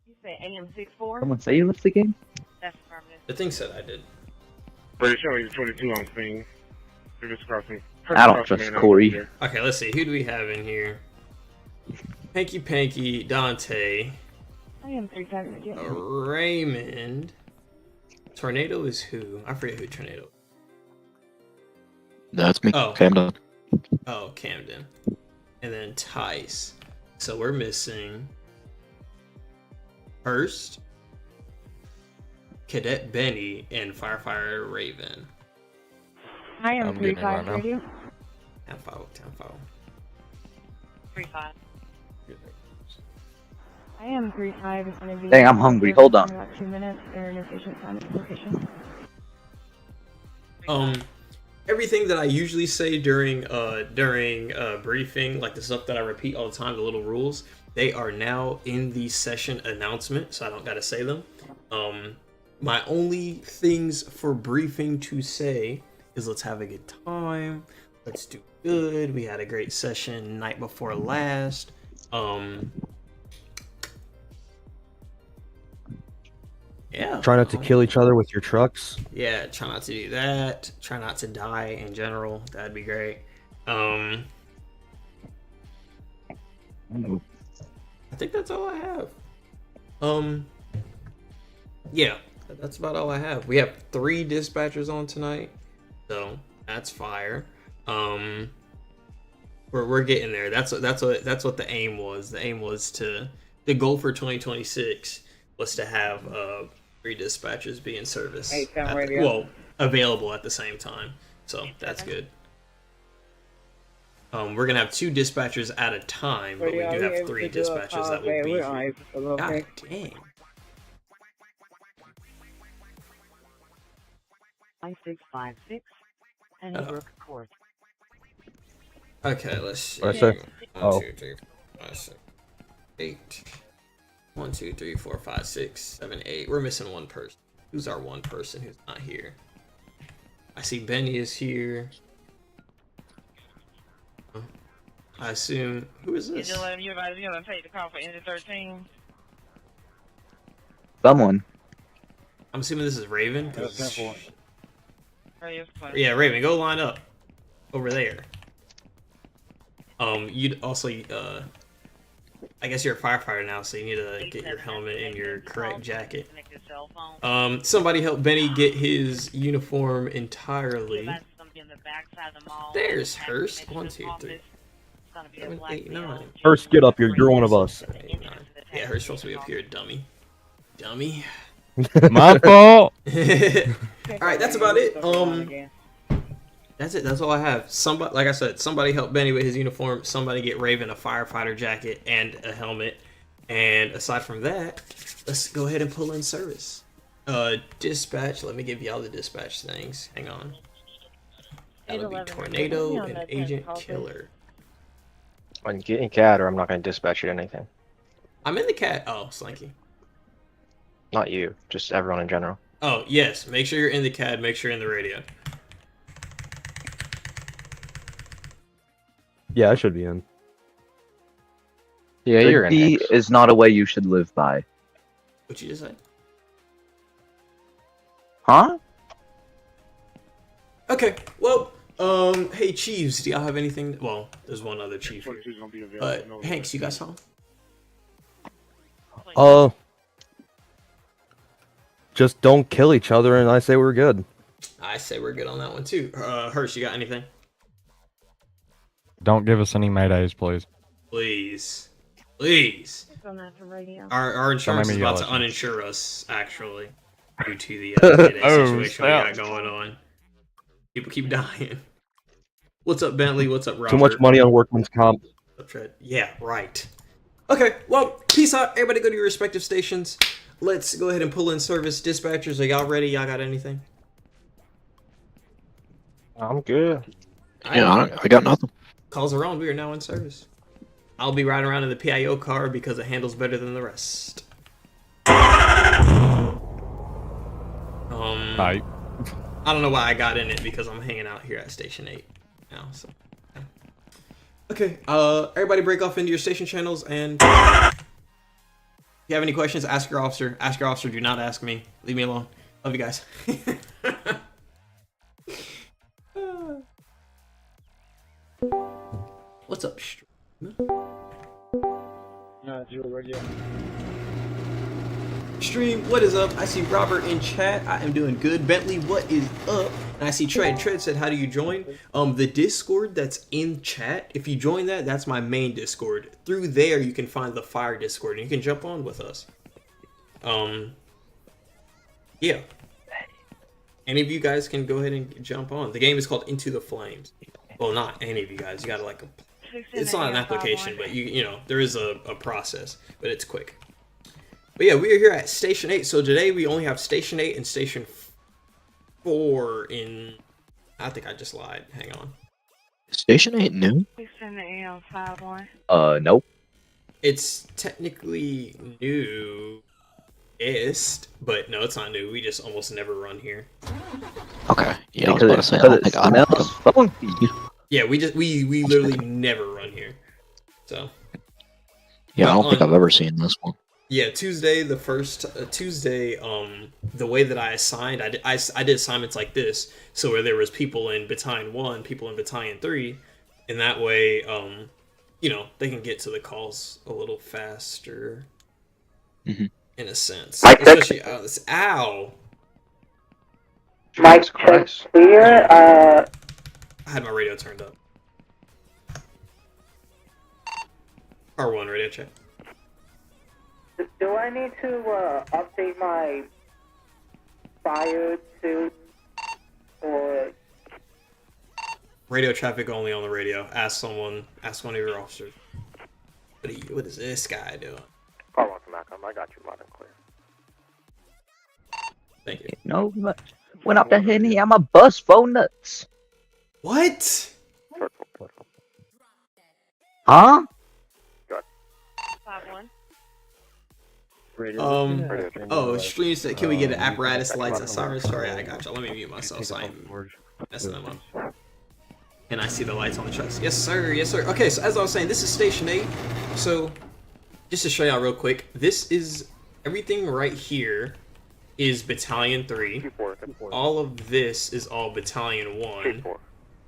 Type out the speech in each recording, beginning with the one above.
You say AM64? Someone say you left the game? That's affirmative. The thing said I did. Pretty sure he's 22 on scene. Previous crossing. I don't trust Corey. Okay, let's see. Who do we have in here? Hanky Panky, Dante, I am 3 times again. Raymond. Tornado is who? I forget who Tornado is. That's me. Oh. Camden. Oh, Camden. And then Tice. So we're missing Hurst, Cadet Benny, and Firefighter Raven. I am I'm 3 getting it right 5 now. radio. 10-5. 3-5. I am 3-5 in front of you. Dang, I'm hungry. Hold on. About 2 minutes. There are no patient time at the location. Everything that I usually say during briefing, like the stuff that I repeat all the time, the little rules, they are now in the session announcement, so I don't gotta say them. My only things for briefing to say is let's have a good time, let's do good, we had a great session night before last. Yeah. Try not to kill each other with your trucks. Yeah, try not to do that. Try not to die in general. That'd be great. I think that's all I have. Yeah, that's about all I have. We have 3 dispatchers on tonight, so that's fire. We're getting there. That's what the aim was. The aim was the goal for 2026 was to have 3 dispatchers be in service. Available at the same time. So that's good. We're gonna have 2 dispatchers at a time, but we do have 3 dispatchers that will be here. God dang. 5656 and Brook Court. Okay, let's see. What'd I say? 1, 2, 3, 4, 5, 6, 8. 1, 2, 3, 4, 5, 6, 7, 8. We're missing 1 person. Who's our 1 person who's not here? I see Benny is here. I assume. Who is this? You let him take the call for Engine 13? Someone. I'm assuming this is Raven. Oh, yes, fine. Yeah, Raven, go line up over there. You'd also, I guess you're a firefighter now, so you need to get your helmet and your correct jacket. Somebody help Benny get his uniform entirely. There's Hurst. 1, 2, 3, 7, 8, 9. First, get up here. You're one of us. 7, 8, 9. Yeah, Hurst's supposed to be up here, dummy. My fault. Alright, that's about it. That's it. That's all I have. Somebody, like I said, somebody help Benny with his uniform. Somebody get Raven a firefighter jacket and a helmet. And aside from that, let's go ahead and pull in service. Dispatch. Let me give y'all the dispatch things. Hang on. That would be Tornado and Agent Killer. When you get in CAD, or I'm not going to dispatch you to anything. I'm in the cat. Oh, Slinky. Not you, just everyone in general. Oh, yes. Make sure you're in the CAD. Make sure you're in the radio. Yeah, I should be in. Yeah, you're in. Safety is not a way you should live by. What'd you just say? Huh? Okay, well, hey, Chiefs, do y'all have anything? Well, there's one other Chief here. But, Hanks, you guys home? Just don't kill each other, and I say we're good. I say we're good on that one, too. Hirsch, you got anything? Don't give us any maydays, please. Please. Please. Our insurance is about to uninsure us, actually, due to the situation we got going on. People keep dying. What's up, Bentley? What's up, Robert? Too much money on workman's comp. Yeah, right. Okay, well, peace out. Everybody go to your respective stations. Let's go ahead and pull in service. Dispatchers, are y'all ready? Y'all got anything? I'm good. Yeah, I got nothing. Calls are on. We are now in service. I'll be riding around in the PIO car because it handles better than the rest. Right. I don't know why I got in it because I'm hanging out here at Station 8 now. So, okay. Everybody break off into your station channels and you have any questions, ask your officer. Ask your officer. Do not ask me. Leave me alone. Love you guys. What's up, stream? Stream, what is up? I see Robert in chat. I am doing good. Bentley, what is up? And I see Tread. Tread said, how do you join? The Discord that's in chat, if you join that, that's my main Discord. Through there, you can find the Fire Discord, and you can jump on with us. Yeah. Any of you guys can go ahead and jump on. The game is called Into the Flames. Well, not any of you guys. You gotta like it's not an application, but you know there is a process, but it's quick. But yeah, we are here at Station 8. So today we only have Station 8 and Station 4 in. I think I just lied. Hang on. Station 8 new? Nope. It's technically new-ist, but no, it's not new. We just almost never run here. Okay. Yeah, I was about to say, I don't think I know. Funky. Yeah, we literally never run here. So. Yeah, I don't think I've ever seen this one. Yeah, Tuesday, the first Tuesday, the way that I assigned, I did assignments like this, so where there was people in Battalion 1, people in Battalion 3, and that way, you know, they can get to the calls a little faster, in a sense. Especially, ow! Mike, check clear, I had my radio turned up. R1 radio check. Do I need to update my fire suit or Radio traffic only on the radio. Ask one of your officers. What is this guy doing? Call on Malcolm. I got you loud and clear. Thank you. No, went up to Henny, I'm a bus phone nuts. What? Huh? Oh, stream said, can we get an apparatus, lights, and sirens? Sorry, I got you. Let me mute myself so I ain't messing them up. And I see the lights on the trucks. Yes, sir. Yes, sir. Okay, so as I was saying, this is Station 8. So, just to show y'all real quick, this is everything right here is Battalion 3. All of this is all Battalion 1.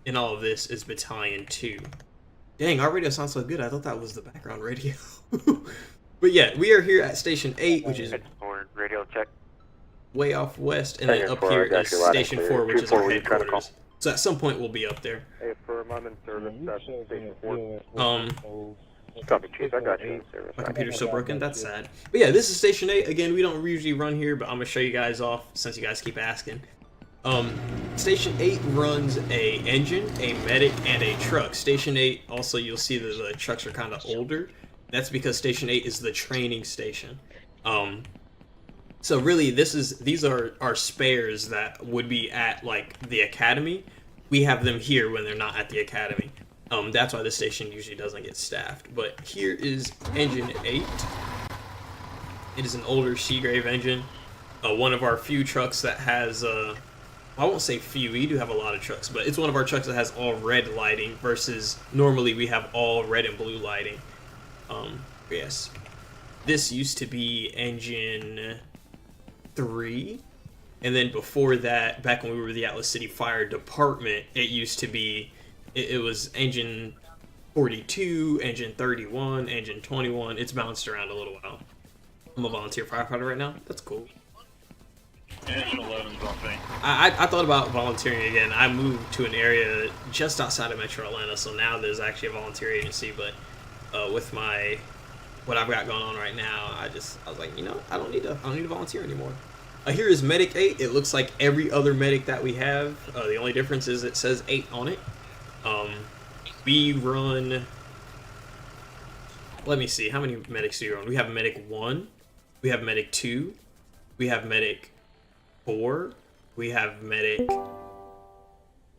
And all of this is Battalion 2. Dang, our radio sounds so good. I thought that was the background radio. But yeah, we are here at Station 8, which is radio check. way off west, and then up here is Station 4, which is our headquarters. So at some point we'll be up there. Hey, firm, I'm in service. That's Station 4. Copy, Chief. I got you in service. My computer's still broken. That's sad. But yeah, this is Station 8. Again, we don't usually run here, but I'm gonna show you guys off since you guys keep asking. Station 8 runs a engine, a medic, and a truck. Station 8, also you'll see that the trucks are kind of older. That's because Station 8 is the training station. So really, these are our spares that would be at like the academy. We have them here when they're not at the academy. That's why this station usually doesn't get staffed. But here is Engine 8. It is an older Seagrave engine. One of our few trucks that has, I won't say few, we do have a lot of trucks, but it's one of our trucks that has all red lighting versus normally we have all red and blue lighting. Yes. This used to be Engine 3. And then before that, back when we were the Atlas City Fire Department, it used to be, it was Engine 42, Engine 31, Engine 21. It's bounced around a little while. I'm a volunteer firefighter right now. That's cool. I thought about volunteering again. I moved to an area just outside of Metro Atlanta, so now there's actually a volunteer agency, but with what I've got going on right now, I was like, you know, I don't need to volunteer anymore. Here is Medic 8. It looks like every other medic that we have. The only difference is it says 8 on it. We run, let me see, how many medics do you run? We have Medic 1, we have Medic 2, we have Medic 4, we have Medic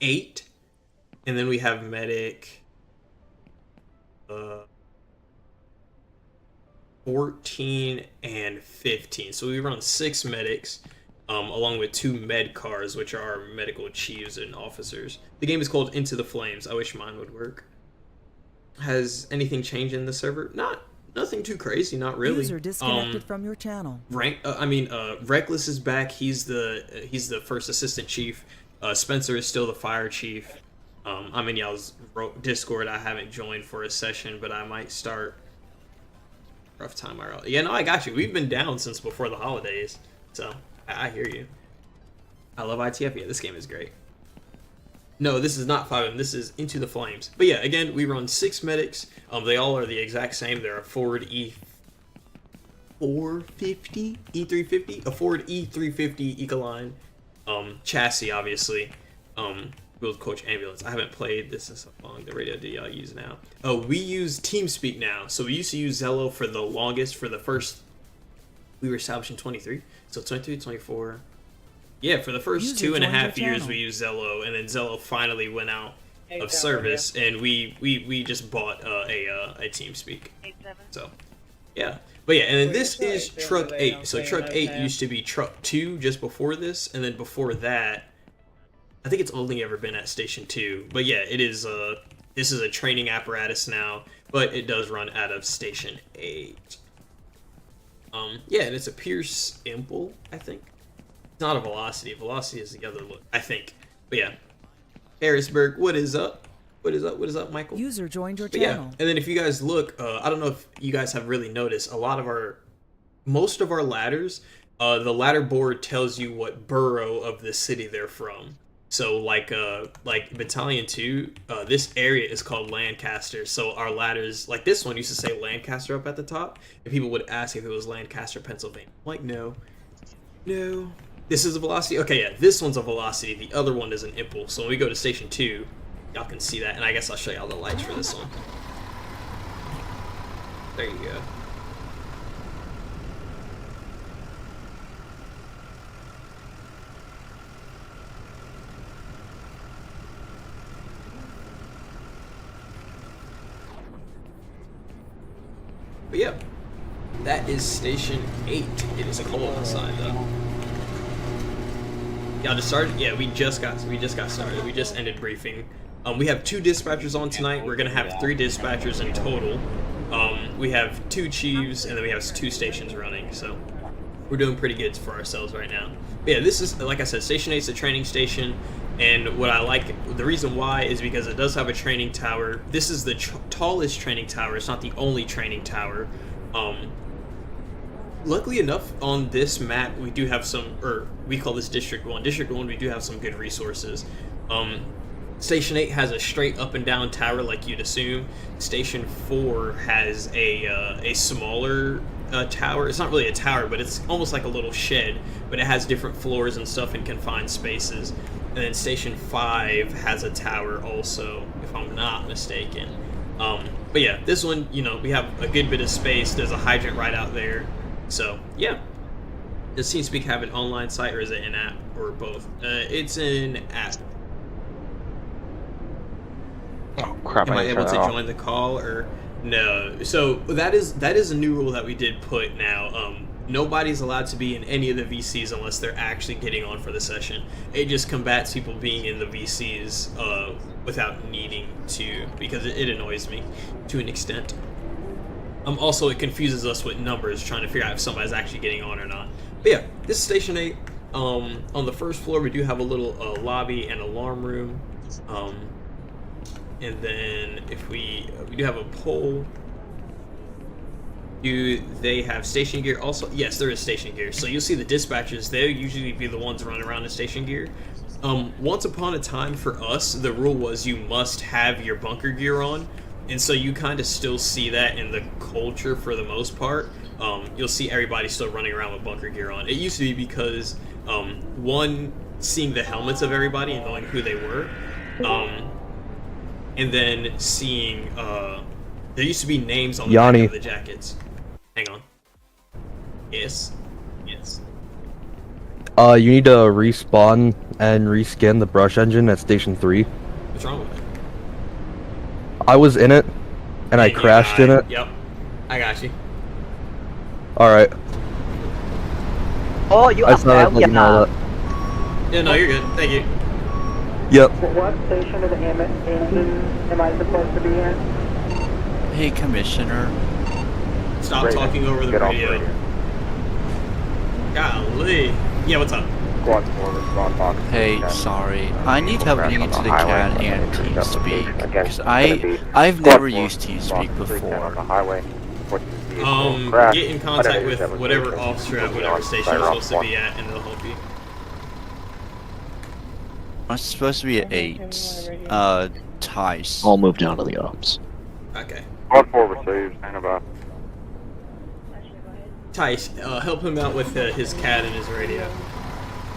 8, and then we have Medic 14 and 15. So we run 6 medics, along with 2 med cars, which are our medical chiefs and officers. The game is called Into the Flames. I wish mine would work. Has anything changed in the server? Not Nothing too crazy, not really. User disconnected from your channel. Reckless is back. He's the first assistant chief. Spencer is still the fire chief. I'm in y'all's Discord. I haven't joined for a session, but I might start. Rough time, IRL. Yeah, no, I got you. We've been down since before the holidays, so I hear you. I love ITF. Yeah, this game is great. No, this is not 5M. This is Into the Flames. But yeah, again, we run 6 medics. They all are the exact same. They're a Ford E450, E350, a Ford E350 Ecoline chassis, obviously. Build coach ambulance. I haven't played this in so long. The radio do y'all use now? Oh, we use TeamSpeak now. So we used to use Zello for the longest, for the first. We were established in 23, so 23, 24. Yeah, for the first 2.5 years we used Zello, and then Zello finally went out of service, and we just bought a TeamSpeak. So, yeah. But yeah, and then this is Truck 8. So Truck 8 used to be Truck 2 just before this, and then before that, I think it's only ever been at Station 2. But yeah, it is this is a training apparatus now, but it does run out of Station 8. Yeah, and it's a Pierce Impel, I think. It's not a Velocity. Velocity is the other look, I think. But yeah. Harrisburg, what is up? What is up? What is up, Michael? User joined your But channel. yeah, and then if you guys look, I don't know if you guys have really noticed, most of our ladders, the ladder board tells you what borough of the city they're from. So like Battalion 2, this area is called Lancaster. So our ladders, like this one used to say Lancaster up at the top, and people would ask if it was Lancaster, Pennsylvania. I'm like, no. This is a Velocity? Okay, yeah, this one's a Velocity. The other one is an Impel. So when we go to Station 2, y'all can see that. And I guess I'll show y'all the lights for this one. There you go. But yeah, that is Station 8. It is cold outside though. Y'all just started? Yeah, we just got started. We just ended briefing. We have 2 dispatchers on tonight. We're gonna have 3 dispatchers in total. We have 2 chiefs, and then we have 2 stations running. So we're doing pretty good for ourselves right now. But yeah, this is, like I said, Station 8 is a training station, and what I like, the reason why is because it does have a training tower. This is the tallest training tower. It's not the only training tower. Luckily enough, on this map, we do have some, or we call this District 1. District 1, we do have some good resources. Station 8 has a straight up and down tower like you'd assume. Station 4 has a smaller tower. It's not really a tower, but it's almost like a little shed, but it has different floors and stuff in confined spaces. And then Station 5 has a tower also, if I'm not mistaken. But yeah, this one, you know, we have a good bit of space. There's a hydrant right out there. So, yeah. Does TeamSpeak have an online site, or is it an app, or both? It's an app. Oh crap! Am I able to join the call, or no? So that is a new rule that we did put now. Nobody's allowed to be in any of the VCs unless they're actually getting on for the session. It just combats people being in the VCs without needing to, because it annoys me to an extent. Also, it confuses us with numbers, trying to figure out if somebody's actually getting on or not. But yeah, this is Station 8. On the first floor, we do have a little lobby and alarm room. And then if we do have a pole. Do they have station gear also? Yes, there is station gear. So you'll see the dispatchers, they'll usually be the ones running around in station gear. Once upon a time for us, the rule was you must have your bunker gear on. And so you kind of still see that in the culture for the most part. You'll see everybody still running around with bunker gear on. It used to be because, one, seeing the helmets of everybody and knowing who they were. And then seeing, there used to be names on the back of the jackets. Hang on. Yes. You need to respawn and reskin the brush engine at Station 3. What's wrong with it? I was in it, and I crashed in it. Yep. I got you. Alright. Oh, you I just thought I'd let you know that. Yeah, no, you're good. Thank you. Yep. What station of the engine am I supposed to be in? Hey, Commissioner. Stop talking over the radio. Golly. Yeah, what's up? Squad 4, respond box. Hey, sorry. I need help getting into the CAD and TeamSpeak because I've never used TeamSpeak before. On the highway. Get in contact with whatever officer at whatever station you're supposed to be at, and they'll help you. I'm supposed to be at 8. Tice. I'll move down to the ops. Okay. Squad 4 received, stand by. Tice, help him out with his CAD and his radio.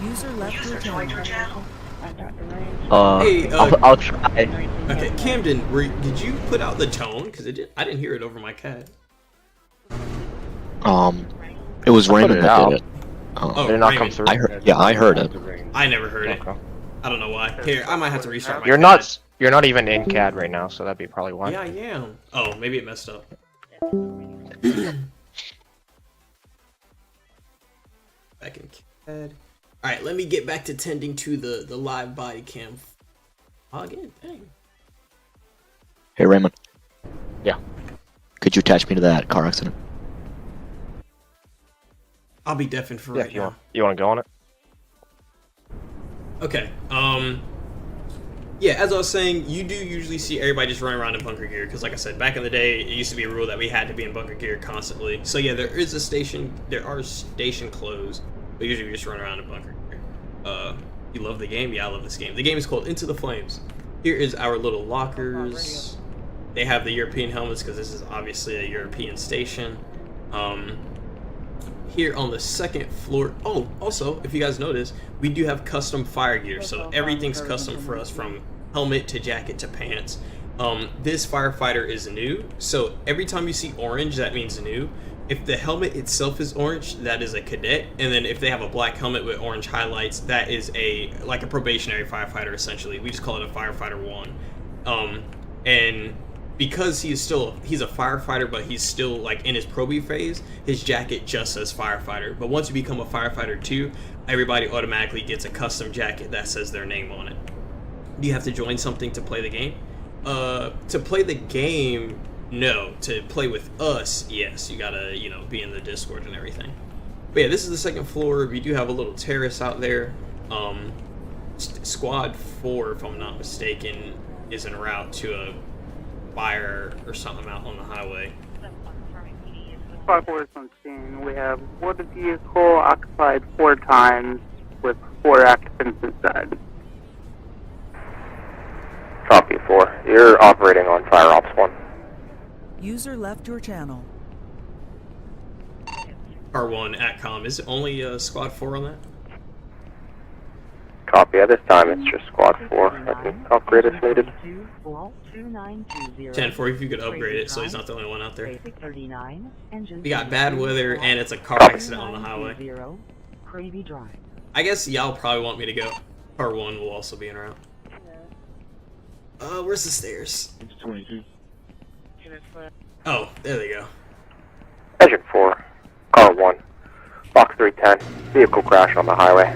User left your channel. Hey, I'll try. Okay, Camden, did you put out the tone? Because I didn't hear it over my CAD. It was Raymond that did it. Oh, Did it not come Raymond. through? I heard it. I never heard it. Okay. I don't know why. Here, I might have to restart my You're CAD. not even in CAD right now, so that'd be probably why. Yeah, I am. Oh, maybe it messed up. Back in CAD. Alright, let me get back to tending to the live body cam. Again, dang. Hey Raymond. Yeah. Could you attach me to that car accident? I'll be deafened for Yeah, right now. you want to go on it? Okay, yeah, as I was saying, you do usually see everybody just running around in bunker gear, because like I said, back in the day, it used to be a rule that we had to be in bunker gear constantly. So yeah, there are station clothes, but usually we just run around in bunker gear. You love the game? Yeah, I love this game. The game is called Into the Flames. Here is our little lockers. They have the European helmets, because this is obviously a European station. Here on the second floor, oh, also, if you guys notice, we do have custom fire gear, so everything's custom for us, from helmet to jacket to pants. This firefighter is new, so every time you see orange, that means new. If the helmet itself is orange, that is a cadet, and then if they have a black helmet with orange highlights, that is like a probationary firefighter, essentially. We just call it a firefighter 1. And because he's a firefighter, but he's still like in his probie phase, his jacket just says firefighter. But once you become a firefighter 2, everybody automatically gets a custom jacket that says their name on it. Do you have to join something to play the game? To play the game, no. To play with us, yes. You gotta, be in the Discord and everything. But yeah, this is the second floor. We do have a little terrace out there. Squad 4, if I'm not mistaken, is en route to a fire or something out on the highway. Squad 4 is on scene. We have one vehicle occupied 4 times with 4 occupants inside. Copy 4. You're operating on Fire Ops 1. User left your channel. R1 Atcom, is it only Squad 4 on that? Copy. At this time, it's just Squad 4. I can upgrade if needed. 10-4, if you could upgrade it so he's not the only one out there. We We got bad weather and it's a car accident on the highway. Drive. I guess y'all probably want me to go. Car 1 will also be en route. Where's the stairs? It's 22. Oh, there they go. Engine 4. Car 1. Box 310. Vehicle crash on the highway.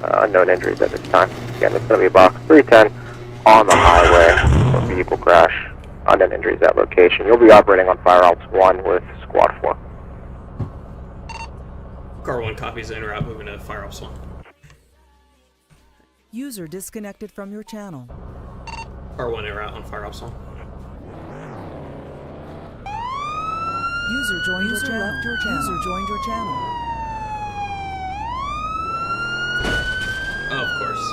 Unknown injuries at this time. Again, it's going to be box 310 on the highway for vehicle crash. Unknown injuries at location. You'll be operating on Fire Ops 1 with Squad 4. Car 1 copies en route, moving to Fire Ops 1. User disconnected from your channel. Car 1 en route on Fire Ops 1. User joined your channel. Left your channel. User joined your channel. Oh, of course.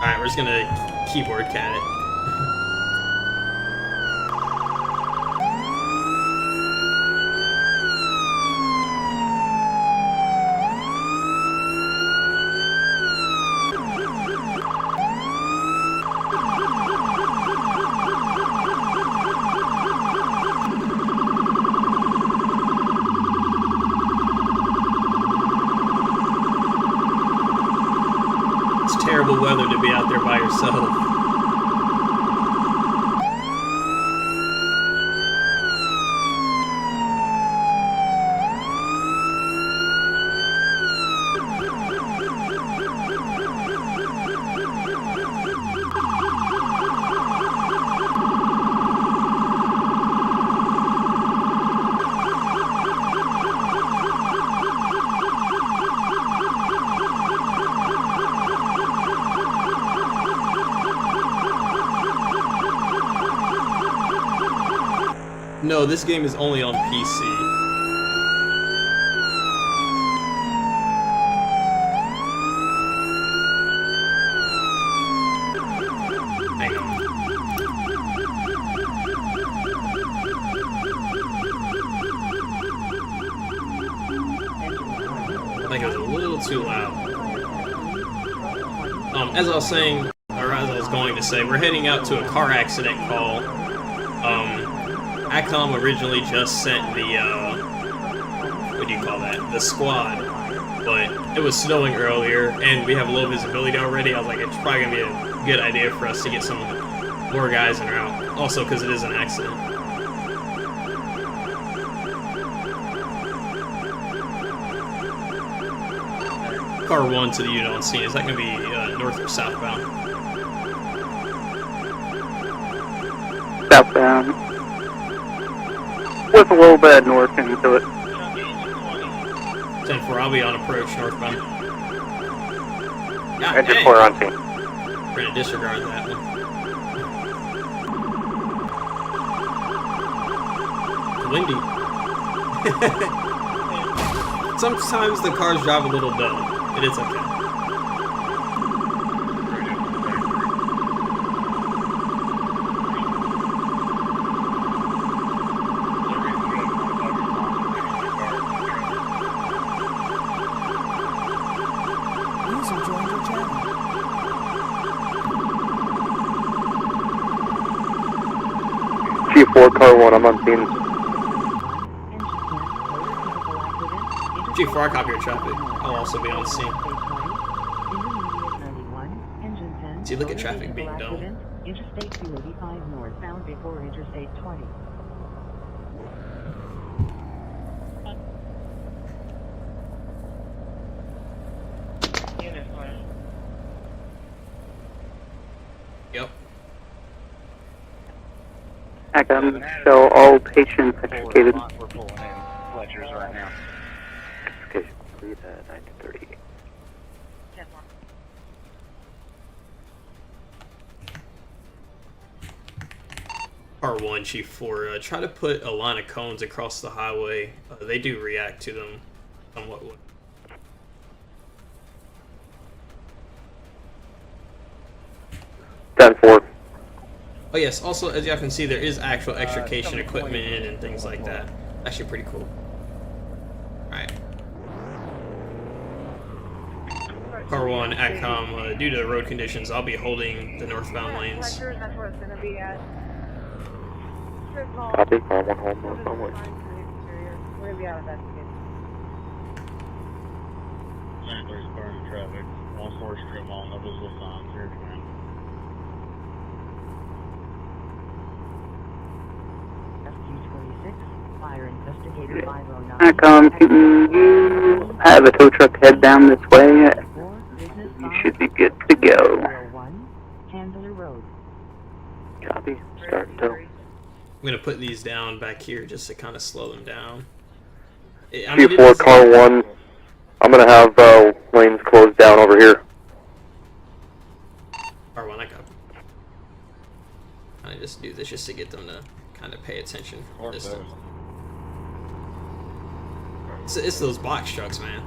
Alright, we're just gonna keyboard cat it. Terrible weather to be out there by yourself. No, this game is only on PC. Hang on. I think it was a little too loud. As I was saying, or as I was going to say, we're heading out to a car accident call. Acom originally just sent the, what do you call that? The squad. But it was snowing earlier, and we have low visibility already. I was like, it's probably going to be a good idea for us to get some more guys in route. Also, because it is an accident. Car 1 to the unit on scene. Is that going to be north or southbound? Southbound. With a little bit of north into it. 10-4, I'll be on approach northbound. God Engine dang. 4 on scene. We're going to disregard that one. Windy. Sometimes the cars drive a little dumb. It is okay. User joined your channel. G4, car 1, I'm on scene. G4, I copy your traffic. I'll also be on scene. See, look at traffic being dumb. Interstate 285 northbound before Interstate 20. Yep. Acom, show all patients extricated. We're pulling in Fletcher's right now. Okay, lead 930. R1, Chief 4, try to put a line of cones across the highway. They do react to them somewhat. 10-4. Oh yes, also as y'all can see, there is actual extrication equipment and things like that. Actually pretty cool. Alright. Car 1, Acom, due to the road conditions, I'll be holding the northbound lanes. That's where it's going to be at. Copy, car 1, home, northbound way. We're going to be out of that again. 93's burning traffic. 1-4 strip mall, no visible signs. Here, command. FG26, fire investigator 509. Acom, can you have a tow truck head down this way? You should be good to go. 01, Handler Road. Copy, start and tow. I'm gonna put these down back here just to kind of slow them down. I mean, G4, car 1. I'm gonna have lanes closed down over here. Car 1, I got. I just do this just to get them to kind of pay attention. This time. It's those box trucks, man.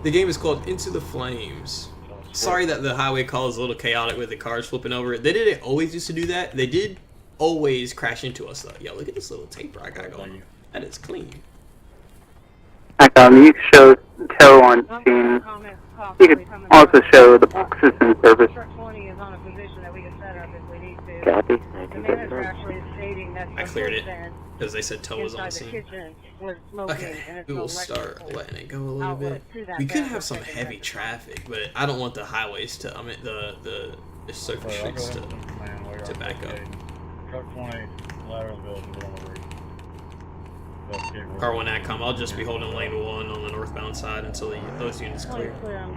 The game is called Into the Flames. Sorry that the highway call is a little chaotic with the cars flipping over. They didn't always used to do that. They did always crash into us though. Yo, look at this little taper I got going. That is clean. Acom, you can show tow on scene. You can also show the boxes in service. Truck 20 is on a position that we can set up if we need to. Copy, The manager actually is stating that I the cleared it footstand because they said tow was on inside the scene. kitchen was smoking, Okay, and it's we will electrical start letting it go a little outlet bit. to that We could back have some section heavy that- traffic, but I don't want the highways to, I mean the surface streets to back up. Truck 20, lateral building, we're on the roof. Car 1 Acom, I'll just be holding lane 1 on the northbound side until those units clear. Clear, I'm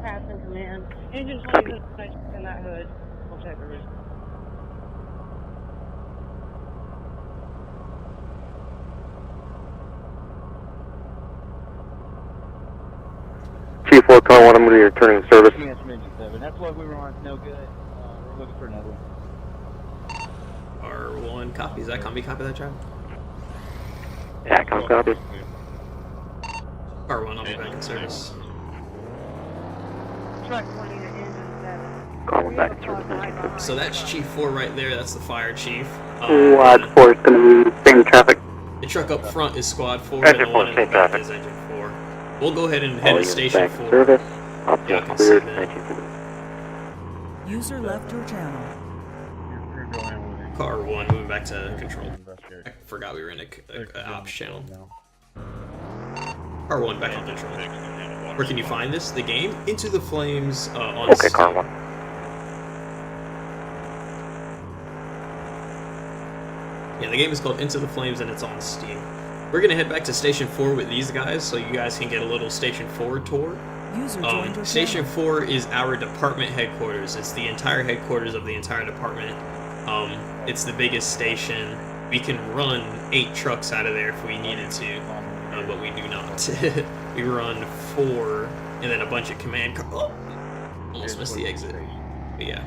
passing command. Engine 20 is in that hood. We'll check the roof. G4, car 1, I'm gonna be returning service. That's what we were on. No good. Looking for another one. R1 copy. Is that copy that, Trav? Yeah, copy. R1, I'll be back in service. Truck 20 to engine 7. Call one back in service. So that's Chief 4 right there. That's the fire chief. Squad 4 is going to be same traffic. The truck up front is Squad 4, Engine and the one 4, in the same back traffic. is Engine 4. We'll go ahead and All head to units Station back in 4. service. Y'all Options can see cleared. that. 19. User left your channel. You're going with it. Car 1, moving back to control. Investigate. I forgot we were in a ops channel. No. Car 1, back on control. Where can you find this? The game? Into the Flames on Okay, Steam. car 1. Yeah, the game is called Into the Flames and it's on Steam. We're gonna head back to Station 4 with these guys so you guys can get a little Station 4 tour. User joined your Station channel. 4 is our department headquarters. It's the entire headquarters of the entire department. It's the biggest station. We can run 8 trucks out of there if we needed to, but we do not. We run 4 and then a bunch of command cars. Oh, almost missed the exit. But yeah.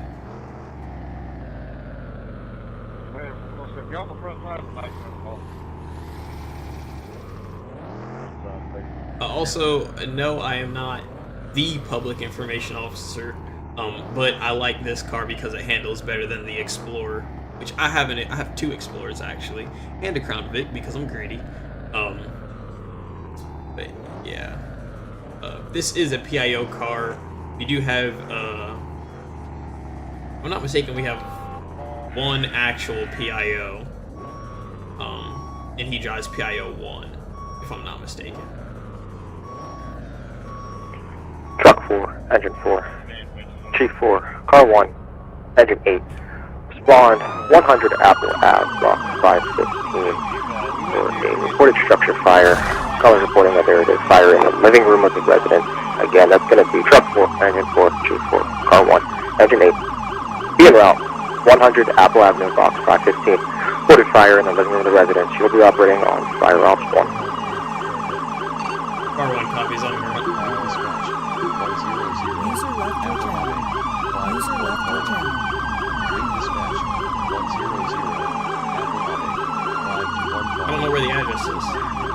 You're on the front side of the bike. Also, no, I am not the public information officer, but I like this car because it handles better than the Explorer, which I have 2 Explorers actually, and a Crown Vic because I'm greedy. But yeah, this is a PIO car. We do have, if I'm not mistaken, we have 1 actual PIO, and he drives PIO 1, if I'm not mistaken. Truck 4, engine 4. Chief 4, car 1, engine 8. Spawned 100 Apple Ave, block 515. For a reported structure fire. Colors reporting that there is a fire in the living room of the residence. Again, that's going to be truck 4, engine 4, Chief 4, car 1, engine 8. Be en route. 100 Apple Avenue, box 515. Reported fire in the living room of the residence. You'll be operating on Fire Ops 1. Car 1 copies on your User left your channel. User left your channel. I don't know where the address is.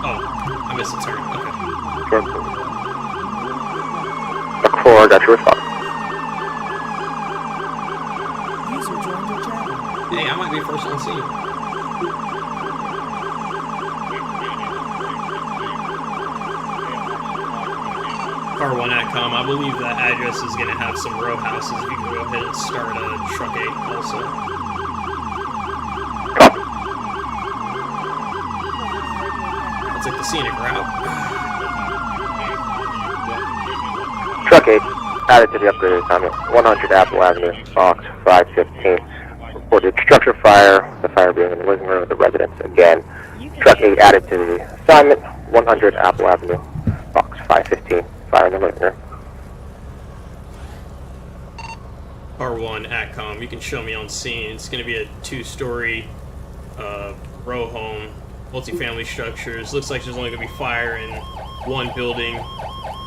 Oh, I missed a turn. Okay. Truck 4, got your response. User joined your channel. Hey, I might be first on scene. Car 1 Atcom, I believe that address is going to have some row houses. If you can go ahead and start truck 8 also. I'll take the scenic route. Truck 8, added to the upgraded assignment. 100 Apple Avenue, box 515. Reported structure fire, the fire being in the living room of the residence. Again, truck 8 added to the assignment. 100 Apple Avenue, box 515. Fire in the living room. Car 1 Atcom, you can show me on scene. It's going to be a 2-story row home, multifamily structures. Looks like there's only going to be fire in 1 building.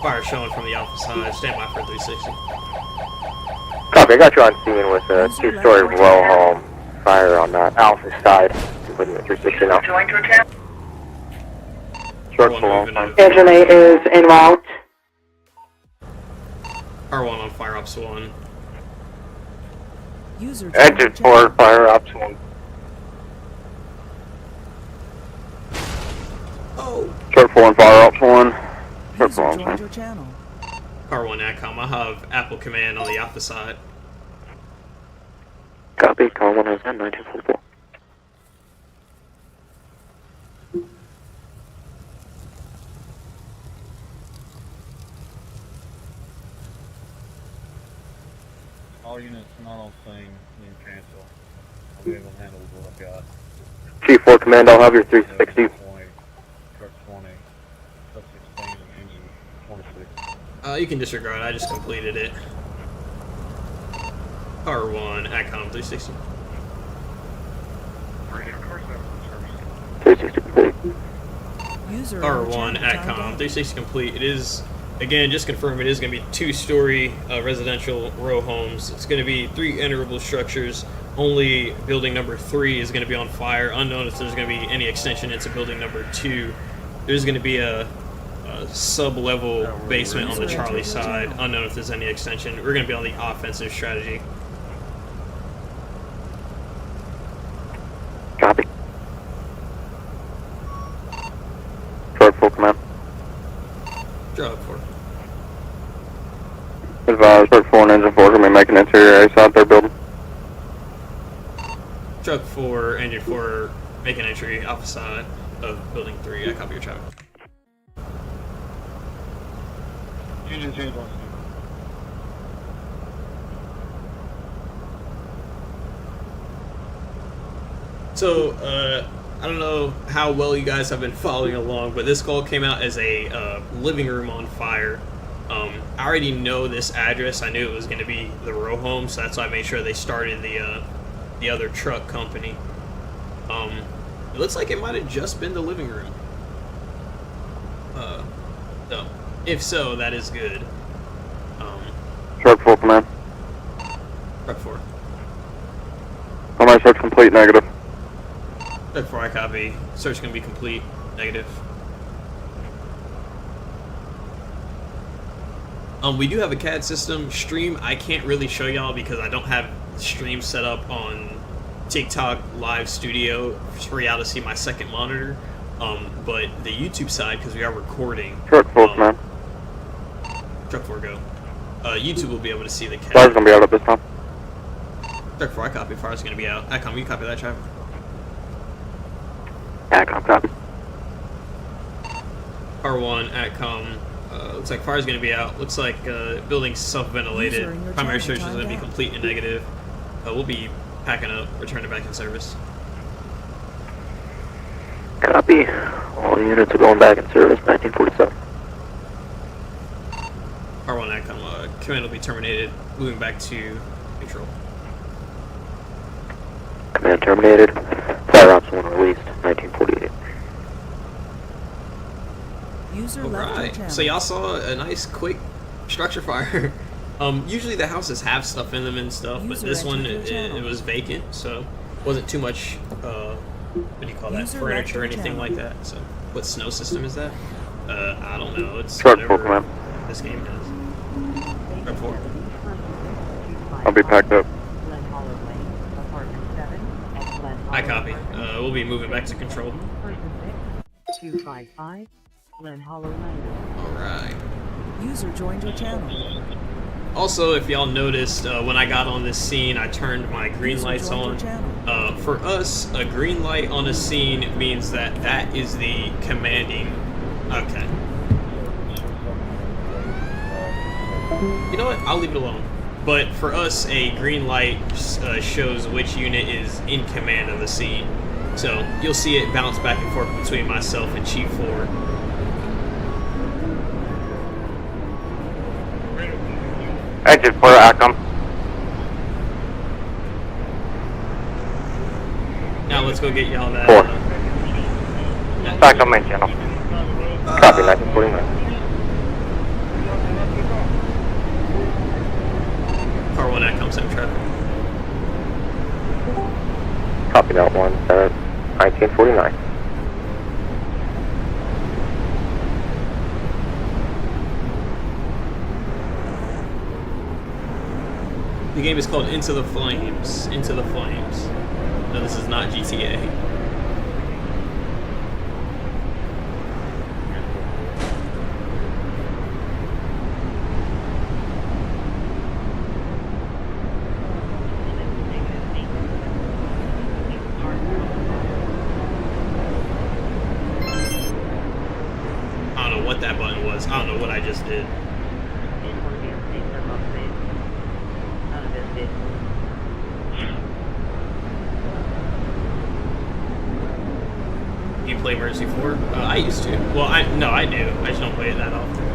Fire showing from the alpha side. Stand by for 360. Copy, I got you on scene with a 2-story row home. Fire on that alpha side. Completing the 360 now. Short Car 1 full moving in. Engine 8 is en route. Car 1 on Fire Ops 1. User joined your Engine channel. 4, Fire Ops 1. Oh! Short 4 and Fire Ops 1. Short User 4 joined your channel. Car 1 Atcom, I have Apple Command on the alpha side. Copy, call 1 is 1944. All units not on scene, you can cancel. I'll be able to handle what I've got. Chief 4 Command, I'll have your 360. 20, truck 20, truck 16, and engine 26. You can disregard, I just completed it. Car 1 Atcom 360. 360 complete. User Car in your 1 channel timed Atcom out. 360 complete. It is Again, just confirm it is going to be 2-story residential row homes. It's going to be 3 interable structures. Only building number 3 is going to be on fire. Unknown if there's going to be any extension into building number 2. There's going to be a sub-level basement on the Charlie side. Unknown if there's any extension. We're going to be on the offensive strategy. Copy. Short full command. Drop 4. Advise, short 4 and engine 4 going to be making interior ice out their building. Truck 4, engine 4, make an entry alpha side of building 3. I copy your traffic. Engine change 1. So, I don't know how well you guys have been following along, but this call came out as a living room on fire. I already know this address. I knew it was going to be the row home, so that's why I made sure they started the other truck company. It looks like it might have just been the living room. So, if so, that is good. Short full command. Truck 4. Primary search complete, negative. Truck 4, I copy. Search going to be complete, negative. We do have a CAD system. Stream, I can't really show y'all because I don't have stream set up on TikTok Live Studio for y'all to see my second monitor. But the YouTube side, because we are recording. Short full command. Truck 4, go. YouTube will be able to see the CAD. Fire's going to be out at this time. Truck 4, I copy. Fire's going to be out. Acom, you copy that, traffic? Acom, copy. R1, Atcom. Looks like fire's going to be out. Looks like building's self-ventilated. Primary search is going to be complete and negative. We'll be packing up, returning back in service. Copy. All units are going back in service, 1947. R1, Atcom. Command will be terminated. Moving back to neutral. Command terminated. Firearms one released, 1948. Alright, so y'all saw a nice quick structure fire. Usually the houses have stuff in them and stuff, but this one, it was vacant, so wasn't too much, what do you call that, furniture or anything like that. So, what snow system is that? I don't know, it's whatever this game is. Truck 4. I'll be packed up. I copy. We'll be moving back to control. 255, Glen Hollow Lane. Alright. User joined your channel. Also, if y'all noticed, when I got on this scene, I turned my green lights on. For us, a green light on a scene means that that is the commanding. Okay. You know what? I'll leave it alone. But for us, a green light shows which unit is in command of the scene. So you'll see it bounce back and forth between myself and Chief 4. Engine 4, Acom. Now let's go get y'all that. 4. Acom main channel. Copy, 1949. Car 1 Acom, same traffic. Copy that one, 1949. The game is called Into the Flames. Into the Flames. No, this is not GTA. I don't know what that button was. I don't know what I just did. You play Emergency 4? I used to. Well, I do. I just don't play it that often.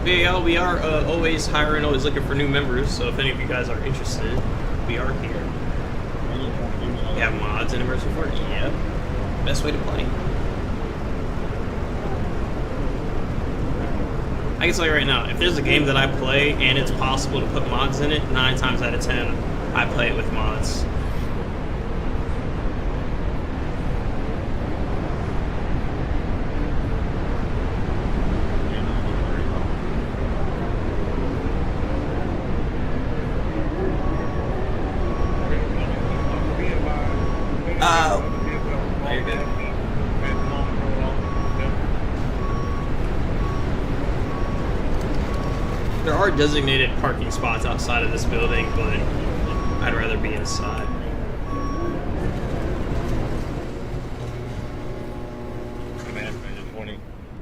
Hey y'all, we are always hiring, always looking for new members, so if any of you guys are interested, we are here. We have mods and immersive work. Yeah. Best way to play. I can tell you right now, if there's a game that I play and it's possible to put mods in it, 9 times out of 10, I play it with mods. There are designated parking spots outside of this building, but I'd rather be inside.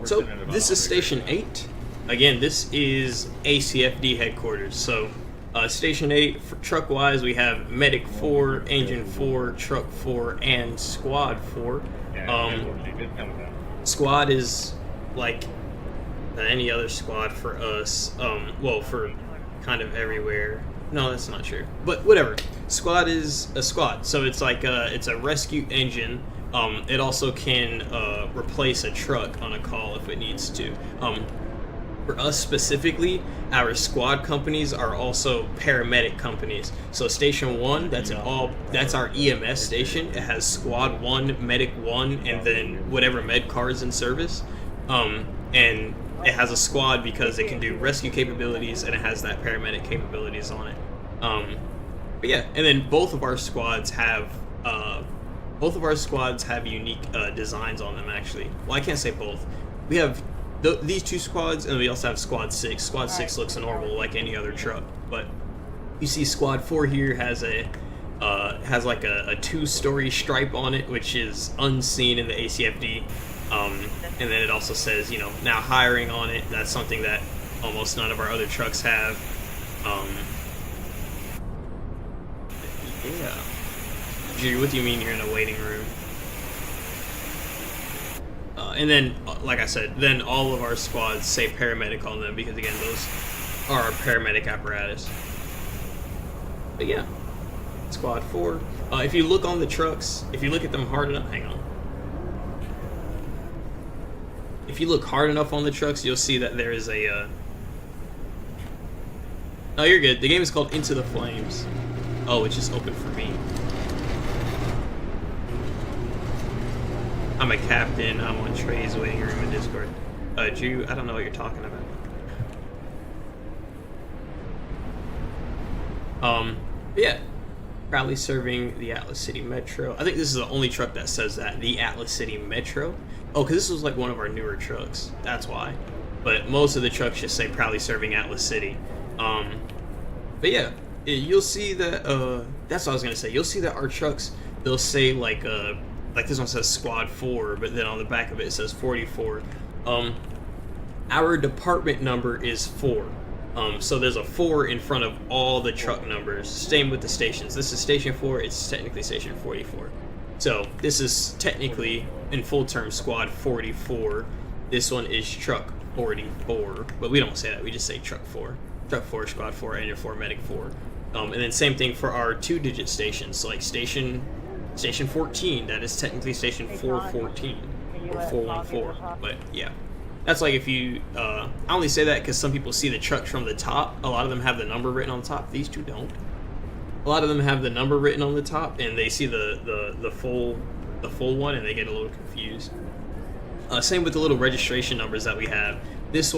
So, this is Station 8. Again, this is ACFD headquarters. So, Station 8, truck-wise, we have Medic 4, Engine 4, Truck 4, and Squad 4. Squad is like any other squad for us. Well, for kind of everywhere. No, that's not true. But whatever. Squad is a squad. So it's like it's a rescue engine. It also can replace a truck on a call if it needs to. For us specifically, our squad companies are also paramedic companies. So Station 1, that's our EMS station. It has Squad 1, Medic 1, and then whatever med cars in service. And it has a squad because it can do rescue capabilities and it has that paramedic capabilities on it. But yeah, and then both of our squads have unique designs on them. Actually, well, I can't say both. We have these 2 squads, and we also have Squad 6. Squad 6 looks normal like any other truck, but you see Squad 4 here has like a 2-story stripe on it, which is unseen in the ACFD. And then it also says, you know, now hiring on it. That's something that almost none of our other trucks have. Yeah. Drew, what do you mean you're in a waiting room? And then, like I said, then all of our squads say paramedic on them because, again, those are our paramedic apparatus. But yeah, Squad 4. If you look on the trucks, if you look at them hard enough, hang on. If you look hard enough on the trucks, you'll see that there is a... Oh, you're good. The game is called Into the Flames. Oh, it's just open for me. I'm a captain. I'm on Trey's waiting room in Discord. Drew, I don't know what you're talking about. Yeah. Proudly serving the Atlas City Metro. I think this is the only truck that says that. The Atlas City Metro. Oh, because this was like one of our newer trucks. That's why. But most of the trucks just say proudly serving Atlas City. But yeah, you'll see that, that's what I was going to say. You'll see that our trucks, they'll say like this one says Squad 4, but then on the back of it, it says 44. Our department number is 4. So there's a 4 in front of all the truck numbers. Same with the stations. This is Station 4, it's technically Station 44. So this is technically, in full term, Squad 44. This one is Truck 44, but we don't say that, we just say Truck 4. Truck 4, Squad 4, Engine 4, Medic 4. And then same thing for our 2-digit stations, so like Station 14, that is technically Station 414, or 414, but yeah. That's like if you, I only say that because some people see the trucks from the top. A lot of them have the number written on the top. These 2 don't. A lot of them have the number written on the top, and they see the full one, and they get a little confused. Same with the little registration numbers that we have. This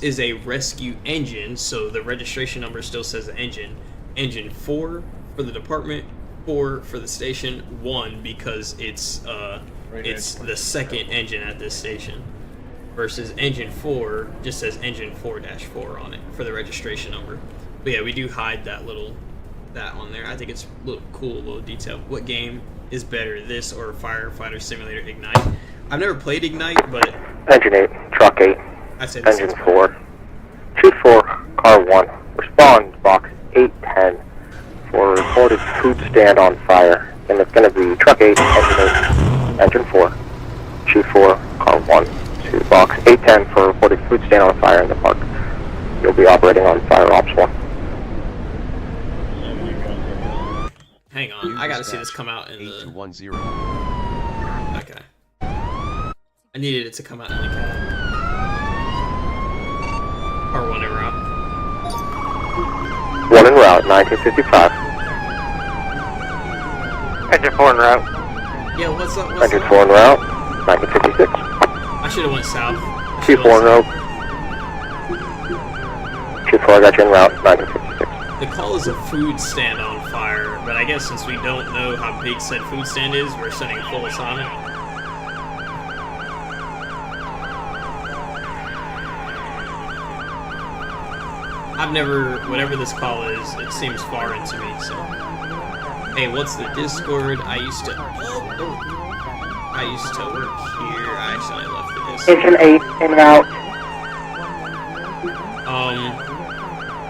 is a rescue engine, so the registration number still says the engine. Engine 4 for the department, 4 for the station, 1 because it's the second engine at this station. Versus engine 4 just says engine 4-4 on it for the registration number. But yeah, we do hide that on there. I think it's a little cool, little detail. What game is better, this or Firefighter Simulator Ignite? I've never played Ignite, but Engine 8, Truck 8, I say this Engine 4, Chief 4, Car 1, respond box 810 for reported food stand on fire. And it's going to be Truck 8, Engine 8, Engine 4, Chief 4, Car 1. To box 810 for reported food stand on fire in the park. You'll be operating on Fire Ops 1. Hang on, I gotta see this come out in the... 8210. Okay. I needed it to come out in the cat. Or 1 en route. 1 en route, 1955. Engine 4 en route. Yeah, what's up? Engine 4 en route, 1956. I should've went south. Chief 4 en route. Chief 4, I got you en route, 1956. The call is a food stand on fire, but I guess since we don't know how big said food stand is, we're sending full assignment. I've never, whatever this call is, it seems foreign to me, so. Hey, what's the Discord? I used to work here. I actually left the Discord. Engine 8 en route.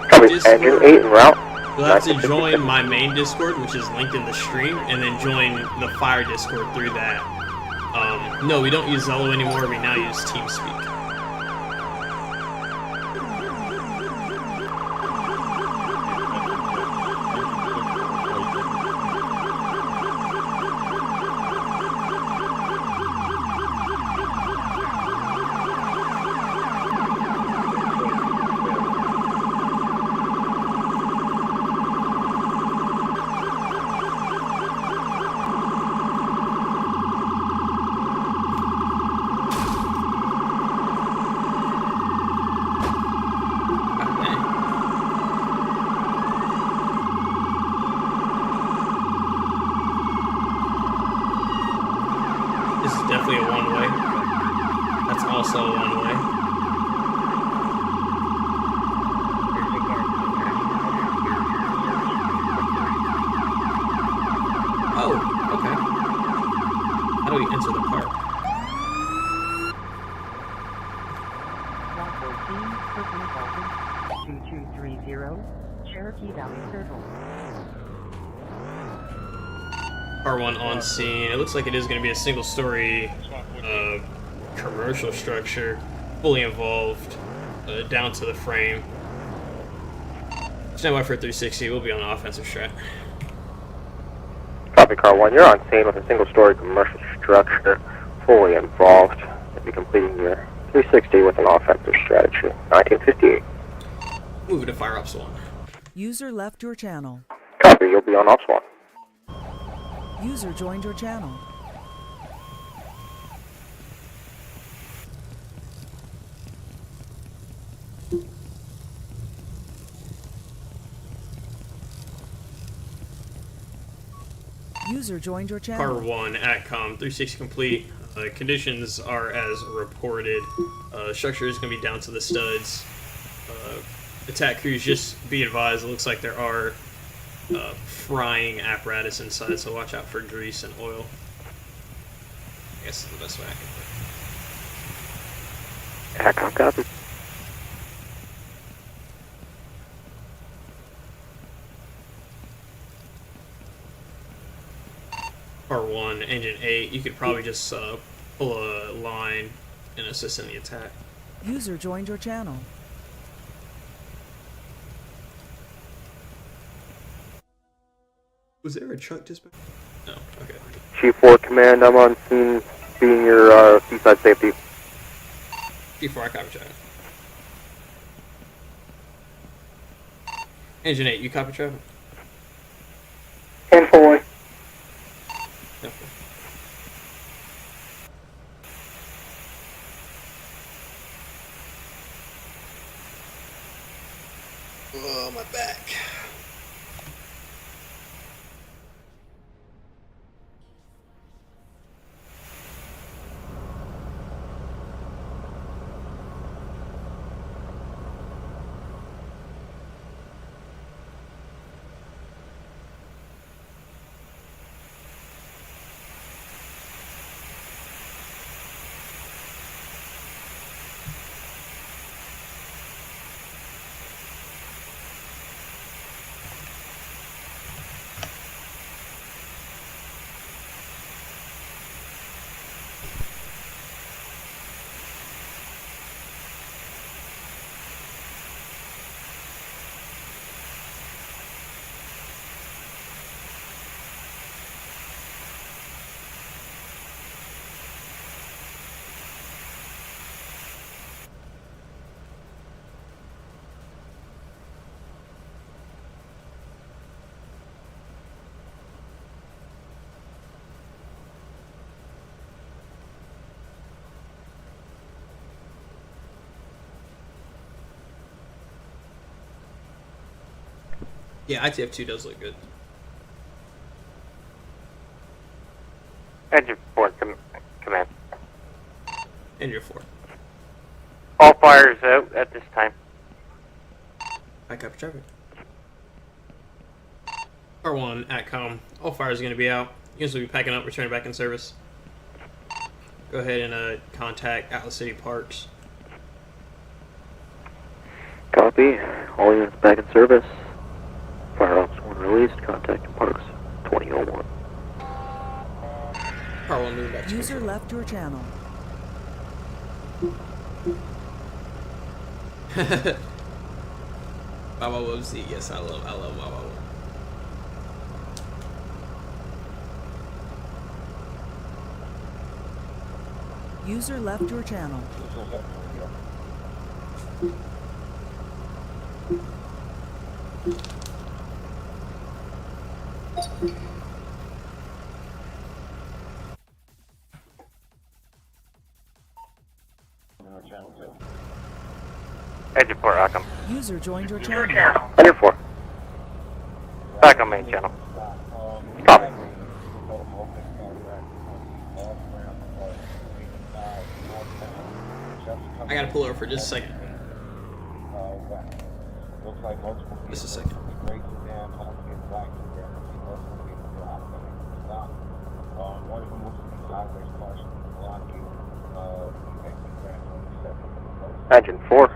Copy, Discord, Engine 8 en route. you'll have to join my main Discord, which is linked in the stream, and then join the Fire Discord through that. No, we don't use Zello anymore, we now use TeamSpeak. This is definitely a one-way. That's also a one-way. Oh, okay. How do we enter the park? 114, Brooklyn Falcon, 2230, Cherokee Valley Circle. R1 on scene. It looks like it is going to be a single-story commercial structure, fully involved, down to the frame. Stand by for 360. We'll be on the offensive strat. Copy, Car 1. You're on scene with a single-story commercial structure, fully involved. You'll be completing your 360 with an offensive strategy. 1958. Moving to Fire Ops 1. User left your channel. Copy, you'll be on Ops 1. User joined your channel. User joined your channel. Car 1, ATCOM, 360 complete. Conditions are as reported. Structure is going to be down to the studs. Attack crews, just be advised, it looks like there are frying apparatus inside, so watch out for grease and oil. I guess is the best way I can put it. ATCOM, copy. R1, Engine 8, you could probably just pull a line and assist in the attack. User joined your channel. Was there a truck dispatch? No, okay. Chief 4 Command, I'm on scene, being your seaside safety. Before I copy traffic. Engine 8, you copy traffic? 10-4. Okay. Oh, my back. Yeah, ITF2 does look good. Engine 4, command. Engine 4. All fires out at this time. I copy traffic. R1, ATCOM. All fires are going to be out. Units will be packing up, returning back in service. Go ahead and contact Atlas City Parks. Copy. All units back in service. Fire ops 1 released. Contact Parks 2001. R1 moving back to User control. left your channel. Baba Wubsy. Yes, I love Baba Wub. User left your channel. Engine 4, Acom. User joined your channel. Engine 4. Back on main channel. Copy. I gotta pull over for just a second. Just a second. Engine 4.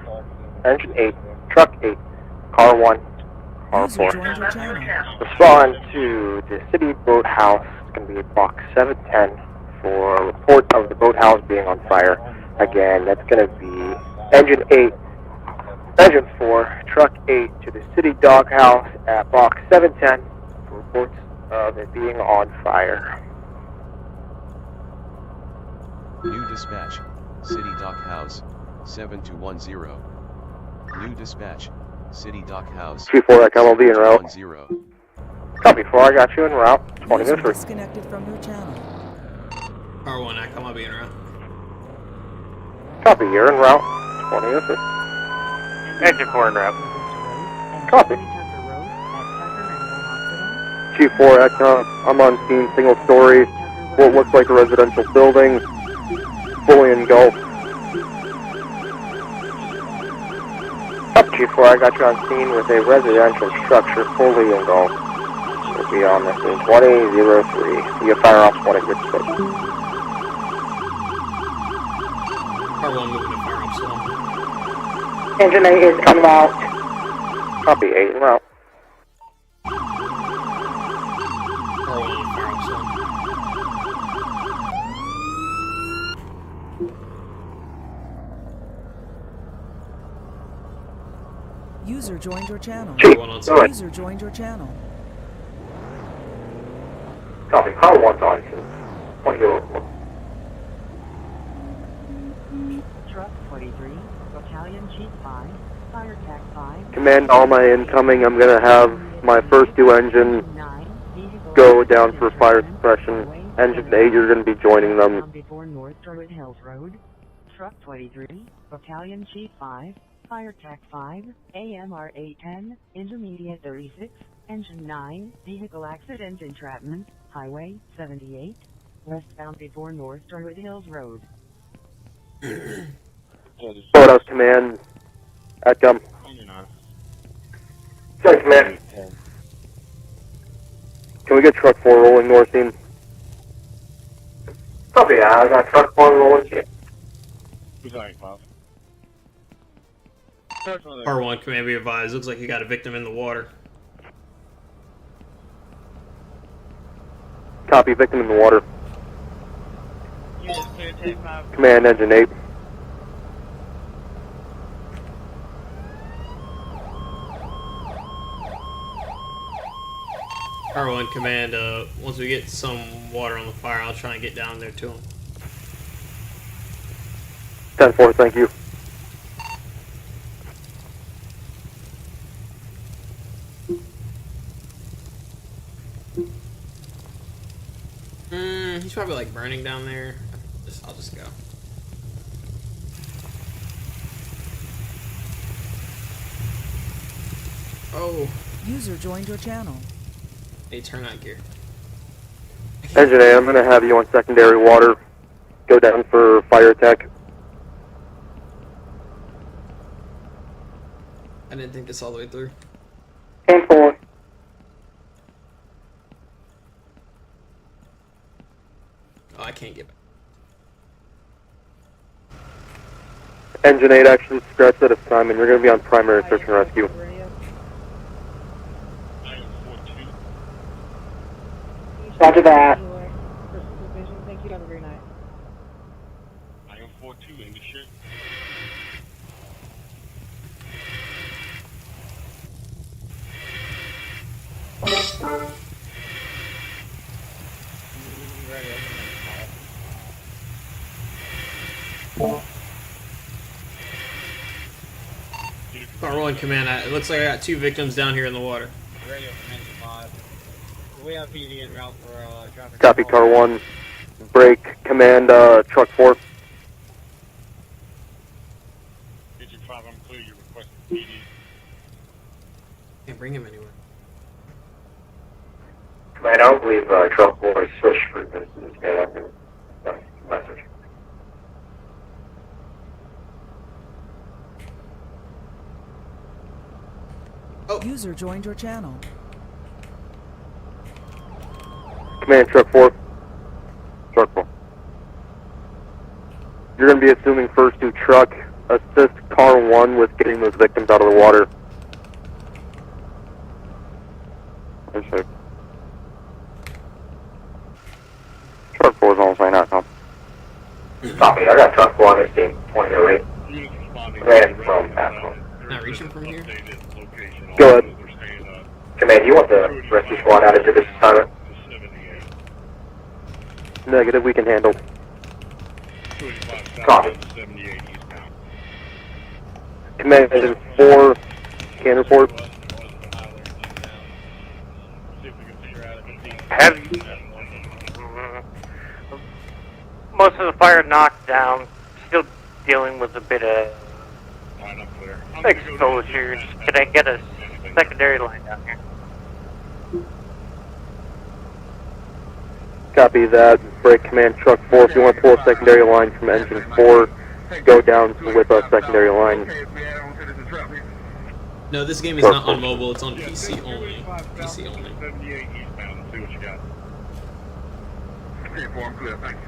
Engine 8. Truck 8. Car 1. Car User 4. joined your channel. Respond to the city boathouse. It's going to be box 710 for a report of the boathouse being on fire. Again, that's going to be Engine 8, Engine 4, Truck 8 to the city doghouse at box 710 for reports of it being on fire. New dispatch, City Dock House, 7210. New dispatch, City Dock House, 2-4, Echo, I'll be en route. 7210. Copy 4, I got you en route. 20 User minutes. disconnected from your channel. R1, ATCOM, I'll be in route. Copy, you're en route. 20 minutes. Engine 4 en route. Copy. G4, Echo, I'm on scene, single story. What looks like a residential building, fully engulfed. Up G4, I got you on scene with a residential structure fully engulfed. We'll be on this in 2003. You fire ops 1 at good space. R1 moving to fire ops 1. Engine 8 is coming out. Copy 8 en route. R1 fire ops 1. User joined your channel. Chief, R1 on go ahead. User joined your channel. Copy, car 1's on scene. 2004. Truck 43, Battalion Chief 5, Fire Tac 5. Command, all my incoming, I'm going to have my first 2 engine go down for fire suppression. Engine 8, you're going to be joining them. Before North Druid Hills Road. Truck 23, Battalion Chief 5, Fire Tac 5, AMR 810, Intermediate 36, Engine 9, Vehicle Accident Entrapment, Highway 78, westbound before North Druid Hills Road. Boathouse Command, Atcom. Sorry, Command. Can we get truck 4 rolling north team? Copy, I got truck 4 rolling here. R1, command be advised. Looks like you got a victim in the water. Copy, victim in the water. Command, Engine 8. R1, command, once we get some water on the fire, I'll try and get down there to him. 10-4, thank you. He's probably like burning down there. I'll just go. Oh. User joined your channel. Hey, turn out gear. Engine A, I'm going to have you on secondary water. Go down for fire attack. I didn't think this all the way through. 10-4. Oh, I can't get back. Engine 8 action, scratch that assignment. You're going to be on primary search and rescue. Roger that. Thank you. Have a great night. I am 4-2 in the ship. R1 command, it looks like I got 2 victims down here in the water. Radio from engine 5. We have PD en route for traffic. Copy, car 1. Break, command, truck 4. Engine 5, I'm clear. You requested PD. Can't bring him anywhere. Command, I don't believe truck 4 is switched frequencies. Message. Oh. User joined your channel. Command, truck 4. Truck 4. You're going to be assuming first to truck. Assist car 1 with getting those victims out of the water. Sure. Truck 4 is almost right now, Tom. Copy, I got truck 1 this team, 20 away. Ran from Pascal. Not reaching from here? Go ahead. Command, you want the rescue squad added to this assignment? Negative, we can handle. Copy. Command, engine 4, can report. Most of the fire knocked down. Still dealing with a bit of exposure. Can I get a secondary line down here? Copy that. Break command truck 4. If you want to pull a secondary line from engine 4, go down with a secondary line. No, this game is not on mobile. It's on PC only. PC only. 78 eastbound. See what you got. 10-4, I'm clear. Thank you.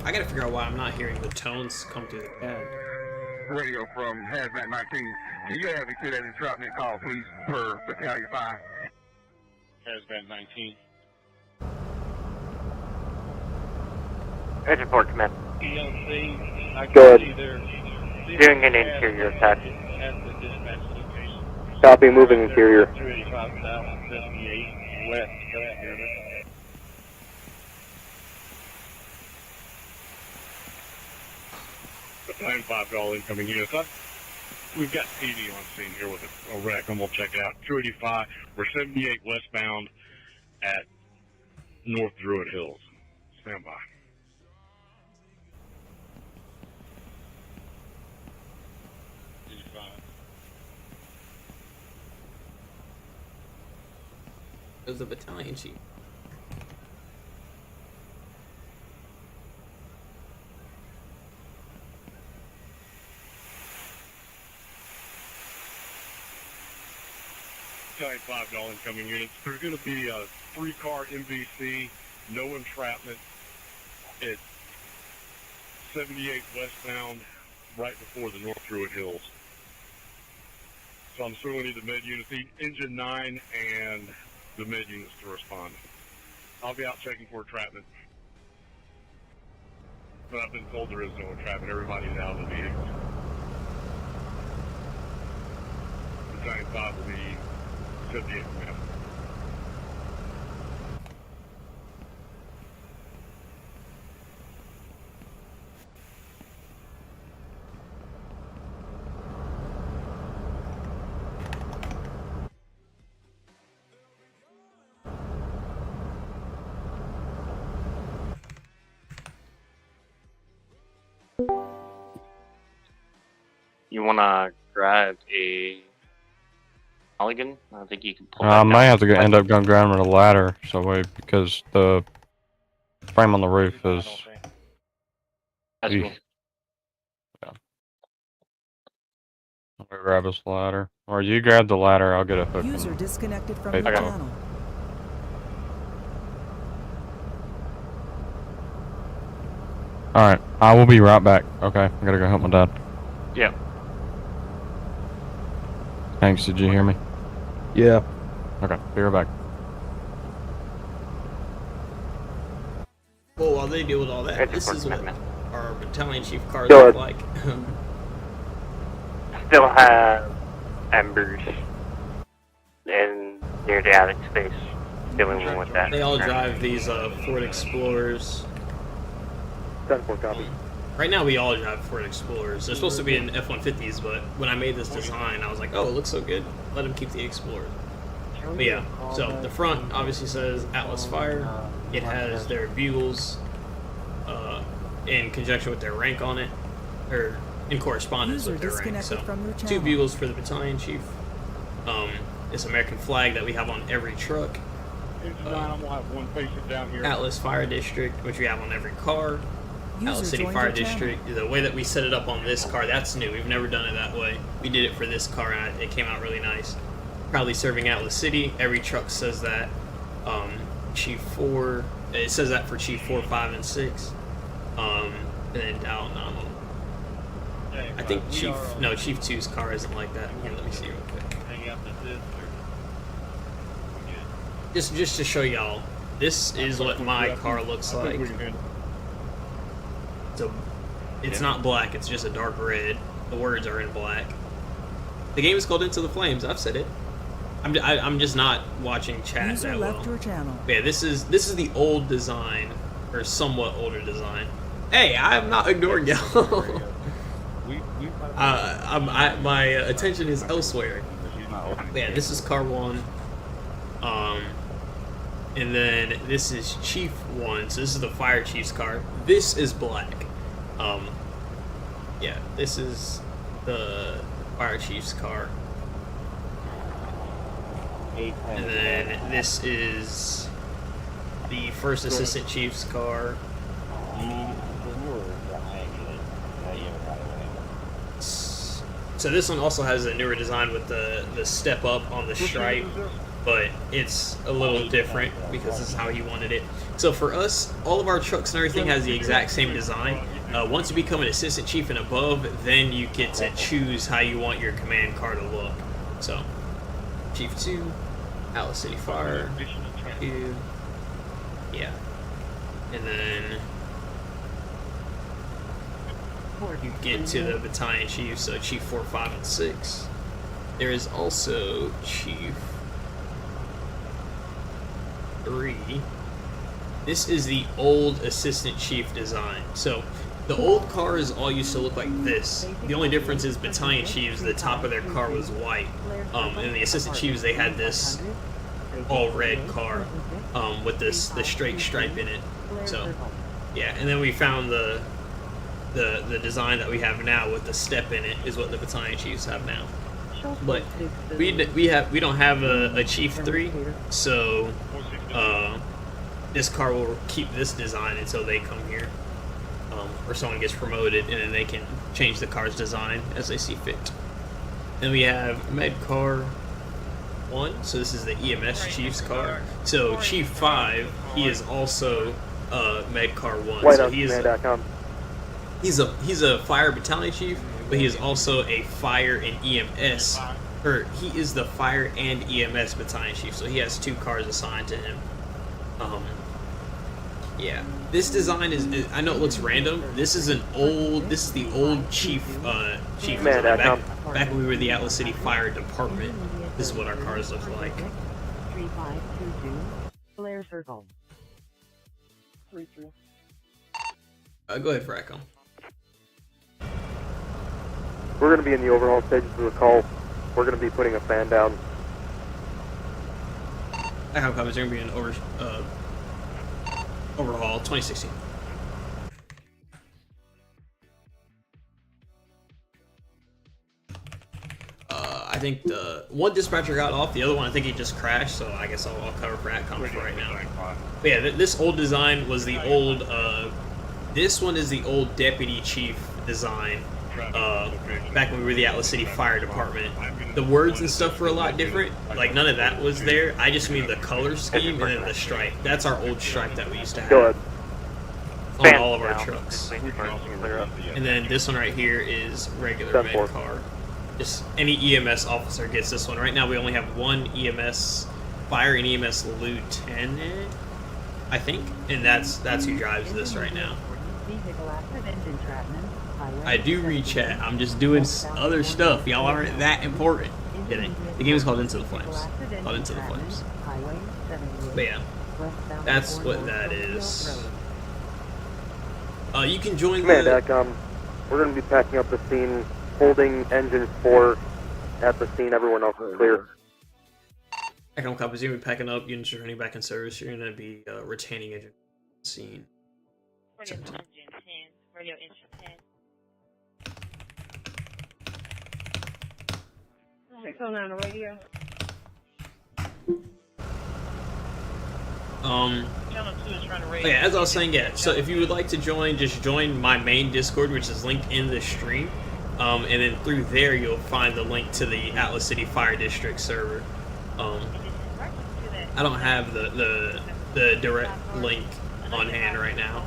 I gotta figure out why I'm not hearing the tones come through the pad. Radio from Hazmat 19. Can you have me to that entrapment call, please, per Battalion 5? Hazmat 19. Engine 4 command. Go ahead. Doing an interior attack. Copy, moving interior. 285 south, 78 west. Battalion 5 to all incoming units. We've got PD on scene here with a wreck. I'm going to check it out. 285. We're 78 westbound at North Druid Hills. Stand by. There's a battalion chief. Battalion 5 to all incoming units. There's going to be a 3-car MVC, no entrapment at 78 westbound, right before the North Druid Hills. So I'm certainly need the med units, the engine 9 and the med units to respond. I'll be out checking for entrapment. But I've been told there is no entrapment. Everybody's out of the vehicles. Battalion 5 will be 78 command. You wanna grab a mulligan? I think you can pull that I might down. have to end up going grabbing a ladder, so wait, because the frame on the roof is. That's cool. Yeah. I'm gonna grab this ladder, or you grab the ladder. I'll get a hook. User disconnected from your channel. All right, I will be right back. Okay, I gotta go help my dad. Yeah. Thanks. Did you hear me? Yeah. Okay, be right back. Well, while they deal with all that, this is what our battalion chief cars Go look ahead. like. Still have embers in near the attic space dealing with that. They all drive these Ford Explorers. 10-4 copy. Right now we all drive Ford Explorers. They're supposed to be in F-150s, but when I made this design, I was like, oh, it looks so good. Let them keep the Explorer. But yeah, so the front obviously says Atlas Fire. It has their bugles in conjunction with their rank on it, or in correspondence with their rank. So 2 bugles for the battalion chief. This American flag that we have on every truck. Atlas Fire District, which we have on every car. Atlas City Fire District. The way that we set it up on this car, that's new. We've never done it that way. We did it for this car, and it came out really nice. Proudly serving Atlas City. Every truck says that. Chief 4, it says that for Chief 4, 5, and 6. And then down, I think Chief 2's car isn't like that. Here, let me see real quick. Just to show y'all, this is what my car looks like. So it's not black, it's just a dark red. The words are in black. The game is called Into the Flames. I've said it. I'm just not watching chat User that left well. your channel. Yeah, this is the old design, or somewhat older design. Hey, I'm not ignoring y'all. My attention is elsewhere. Yeah, this is car 1. And then this is Chief 1, so this is the fire chief's car. This is black. Yeah, this is the fire chief's car. And then this is the first assistant chief's car. So this one also has a newer design with the step up on the stripe, but it's a little different because this is how he wanted it. So for us, all of our trucks and everything has the exact same design. Once you become an assistant chief and above, then you get to choose how you want your command car to look. So, Chief 2, Atlas City Fire, 2, yeah. And then you get to the battalion chief, so Chief 4, 5, and 6. There is also Chief 3. This is the old assistant chief design. So the old cars all used to look like this. The only difference is battalion chiefs, the top of their car was white. And the assistant chiefs, they had this all red car with the straight stripe in it. So yeah, and then we found the design that we have now with the step in it is what the battalion chiefs have now. But we don't have a Chief 3, so this car will keep this design until they come here, or someone gets promoted, and then they can change the car's design as they see fit. Then we have Med Car 1, so this is the EMS Chief's car. So Chief 5, he is also Med Car 1. So he's a fire battalion chief, but he is also a fire and EMS, or he is the fire and EMS battalion chief. So he has 2 cars assigned to him. Yeah, this design is, I know it looks random. This is the old chief design. Back when we were the Atlas City Fire Department. This is what our cars look like. 3522 Blair Circle. 33. Go ahead, Fracco. We're going to be in the overhaul stages of the call. We're going to be putting a fan down. I have copies. They're going to be an overhaul 2016. I think the one dispatcher got off, the other one I think he just crashed, so I guess I'll cover for Acom for right now. But yeah, this old design was the old, this one is the old deputy chief design, back when we were the Atlas City Fire Department. The words and stuff were a lot different, like none of that was there. I just mean the color scheme and then the stripe. That's our old stripe that we used to have on all of our trucks. And then this one right here is regular med car. Just any EMS officer gets this one. Right now we only have one EMS fire and EMS lieutenant, I think, and that's who drives this right now. I do read chat. I'm just doing other stuff. Y'all aren't that important. Kidding. The game is called Into the Flames. Called Into the Flames. But yeah, that's what that is. You can join Command Acom. We're going to be packing up the scene, holding engine 4 at the scene. Everyone else is clear. Acom copies. You're going to be packing up. Units are running back in service. You're going to be retaining engine scene. Radio engine 10. Radio engine 10. Okay, so now on the radio. Yeah, as I was saying, yeah, so if you would like to join, just join my main Discord, which is linked in the stream, and then through there you'll find the link to the Atlas City Fire District server. I don't have the direct link on hand right now.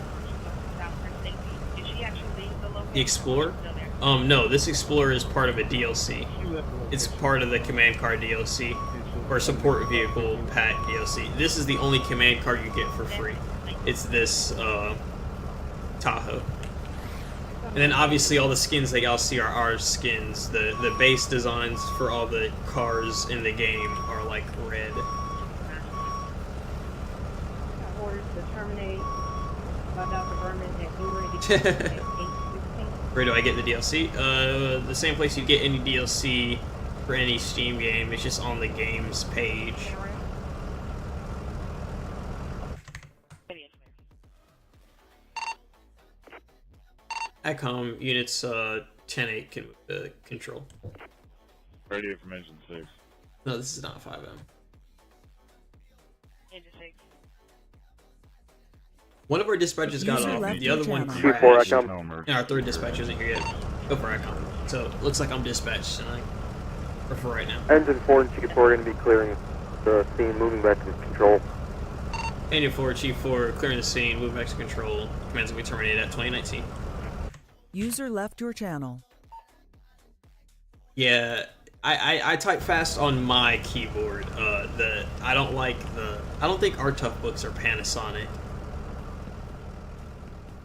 The Explorer? No, this Explorer is part of a DLC. It's part of the command car DLC. Or support vehicle pack DLC. This is the only command card you get for free. It's this Tahoe. And then obviously all the skins that y'all see are our skins. The base designs for all the cars in the game are like red. Orders to terminate Dr. Berman at Blu-ray. Where do I get the DLC? The same place you get any DLC for any Steam game. It's just on the games page. Acom units 10-8 can control. Radio from engine 6. No, this is not 5M. Engine 6. One of our dispatchers got off, the other one crashed. And our third dispatcher isn't here yet. Go for Acom. So it looks like I'm dispatched tonight. Or for right now. Engine 4 and Chief 4 are going to be clearing the scene, moving back to control. Engine 4, Chief 4, clearing the scene, moving back to control. Commands will be terminated at 2019. User left your channel. Yeah, I type fast on my keyboard. I don't think our Tough books are Panasonic.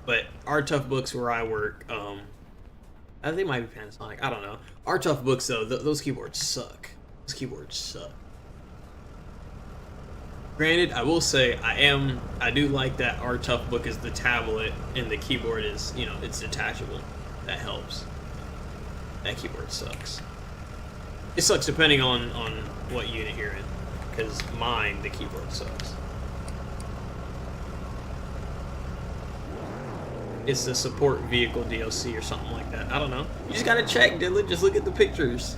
But our Tough books where I work, I think they might be Panasonic. I don't know. Our Tough books though, those keyboards suck. Those keyboards suck. Granted, I will say I do like that our Tough book is the tablet and the keyboard is, you know, it's detachable. That helps. That keyboard sucks. It sucks depending on what unit you're in, because mine, the keyboard sucks. It's the support vehicle DLC or something like that. I don't know. You just gotta check, Dylan. Just look at the pictures.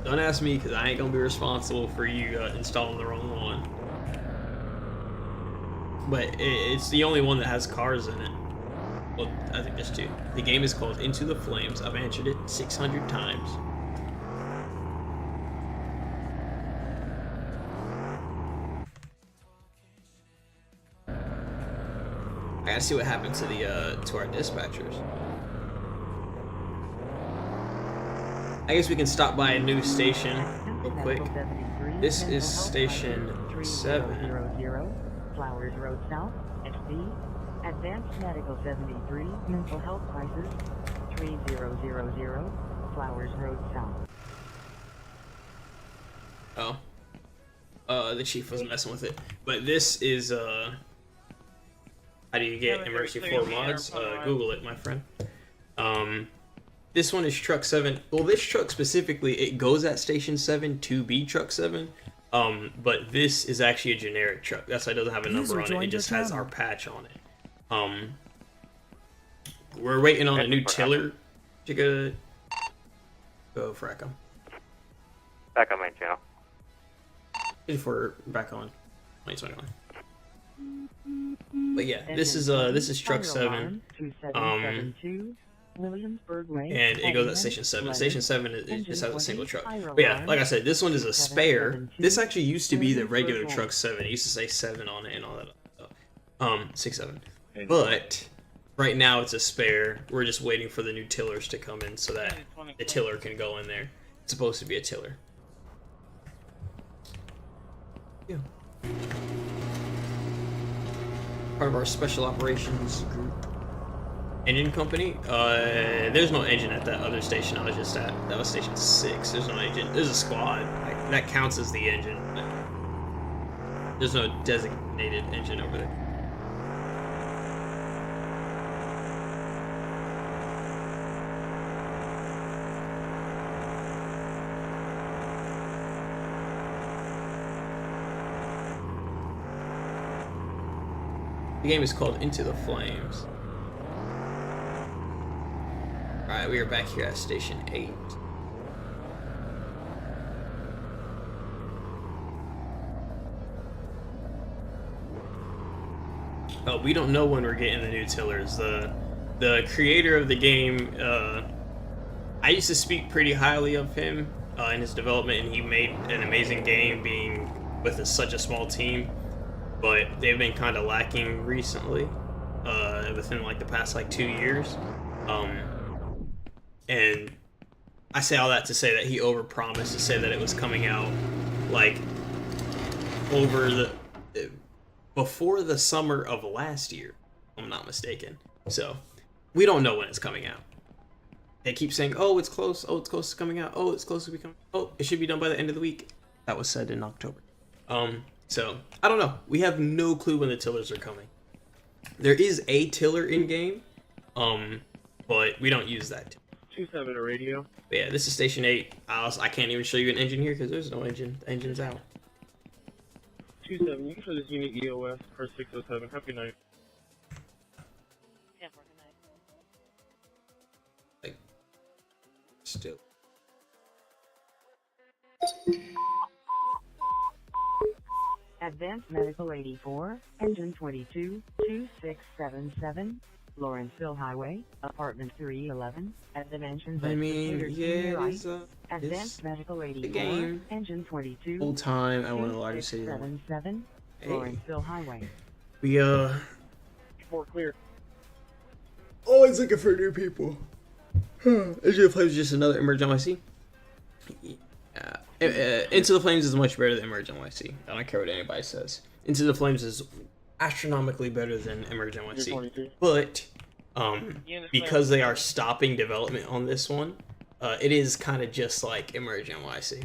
Don't ask me, because I ain't gonna be responsible for you installing the wrong one. But it's the only one that has cars in it. Well, I think there's two. The game is called Into the Flames. I've answered it 600 times. I gotta see what happened to to our dispatchers. I guess we can stop by a new station real quick. This is station 7. Flowers Road South, SD. Advanced Medical 73, Mental Health Crisis, 3000, Flowers Road South. Oh. The chief was messing with it. But this is, how do you get emergency 4 mods? Google it, my friend. This one is Truck 7. Well, this truck specifically, it goes at Station 7 to be Truck 7. But this is actually a generic truck. That's why it doesn't have a number on it. It just has our patch on it. We're waiting on a new tiller to go. Go frack them. Back on main channel. If we're back on 2021. But yeah, this is truck 7. Williamsburg Way, And it goes at station 7. Station 7 just has a single truck. But yeah, like I said, this one is a spare. This actually used to be the regular truck 7. It used to say 7 on it and all that stuff. 6-7. But right now it's a spare. We're just waiting for the new tillers to come in so that the tiller can go in there. It's supposed to be a tiller. Yeah. Part of our special operations group. Engine company? There's no engine at that other station I was just at. That was station 6. There's no engine. There's a squad. Like, that counts as the engine. But there's no designated engine over there. The game is called Into the Flames. Alright, we are back here at Station 8. Oh, we don't know when we're getting the new tillers. The creator of the game, I used to speak pretty highly of him in his development, and he made an amazing game being with such a small team. But they've been kind of lacking recently, within like the past like 2 years. And I say all that to say that he overpromised to say that it was coming out like before the summer of last year, if I'm not mistaken. So we don't know when it's coming out. They keep saying, "Oh, it's close. Oh, it's close to coming out. Oh, it's close to becoming. Oh, it should be done by the end of the week." That was said in October. So I don't know. We have no clue when the tillers are coming. There is a tiller in game, but we don't use that. 27 to radio. But yeah, this is Station 8. I can't even show you an engine here because there's no engine. The engine's out. 27, you can show this unit EOS for 607. Have a good night. Yeah, for good night. Like, still. Advanced Medical 84, Engine 22, 2677, Lawrenceville Highway, Apartment 311, at the Mansions. I mean, yeah, it's Advanced Medical 84, the game. Engine 22, Full time at one of the largest cities. 2677, Lawrenceville Highway. We More clear. always looking for new people. Into the Flames is just another Emerge NYC. Into the Flames is much better than Emerge NYC. I don't care what anybody says. Into the Flames is astronomically better than Emerge NYC. But because they are stopping development on this one, it is kind of just like Emerge NYC.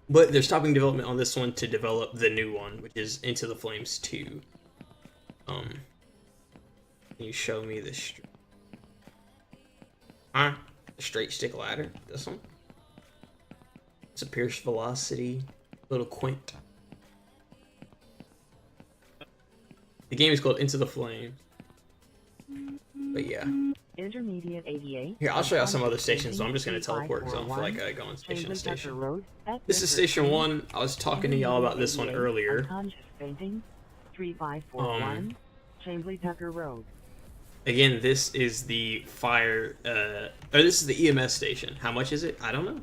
But they're stopping development on this one to develop the new one, which is Into the Flames 2. Can you show me the straight stick ladder? This one? It's a Pierce Velocity, little quint. The game is called Into the Flames. But yeah. Intermediate 88. Here, I'll show you some other stations, so I'm just going to teleport because I don't feel like going station to station. This is Station 1. I was talking to y'all about this one earlier. 3541, Chamberlain Tucker Road. Again, this is the fire, or this is the EMS station. How much is it? I don't know.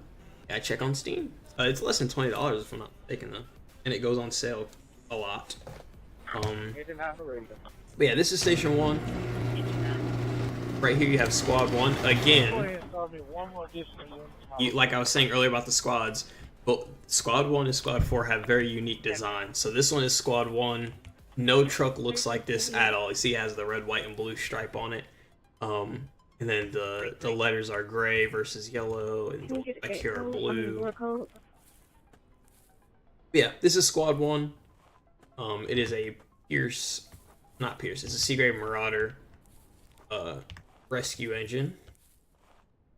I check on Steam. It's less than $20 if I'm not mistaken though, and it goes on sale a lot. But yeah, this is Station 1. Right here you have Squad 1. Again, like I was saying earlier about the squads, but Squad 1 and Squad 4 have very unique designs. So this one is Squad 1. No truck looks like this at all. You see it has the red, white, and blue stripe on it. And then the letters are gray versus yellow, and the here are blue. Yeah, this is Squad 1. It is a Pierce, not Pierce, it's a Seagrave Marauder rescue engine.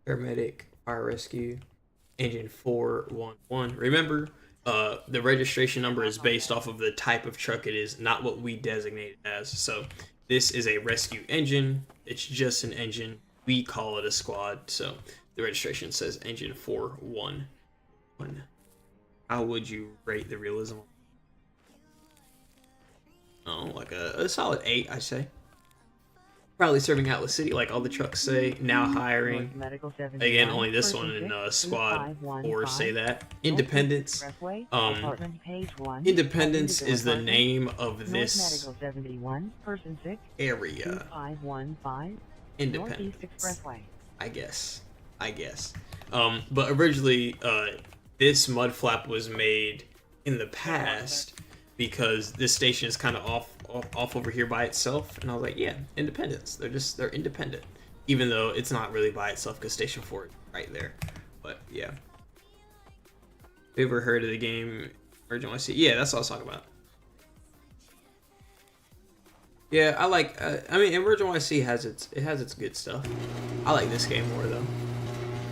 Paramedic, fire rescue, engine 411. Remember, the registration number is based off of the type of truck it is, not what we designate it as. So this is a rescue engine. It's just an engine. we call it a squad. So the registration says Engine 411. How would you rate the realism? Oh, like a solid 8, I say. Proudly serving Atlas City, like all the trucks say. Now hiring. Again, only this one in Squad 4 say that. Independence. Independence is the name of this area. Independence. I guess. But originally, this mud flap was made in the past because this station is kind of off over here by itself, and I was like, yeah, Independence. They're independent, even though it's not really by itself because Station 4 is right there. But yeah, have you ever heard of the game Virgin YC? Yeah, that's what I was talking about. Yeah, I like. I mean, Virgin YC has its good stuff. I like this game more though,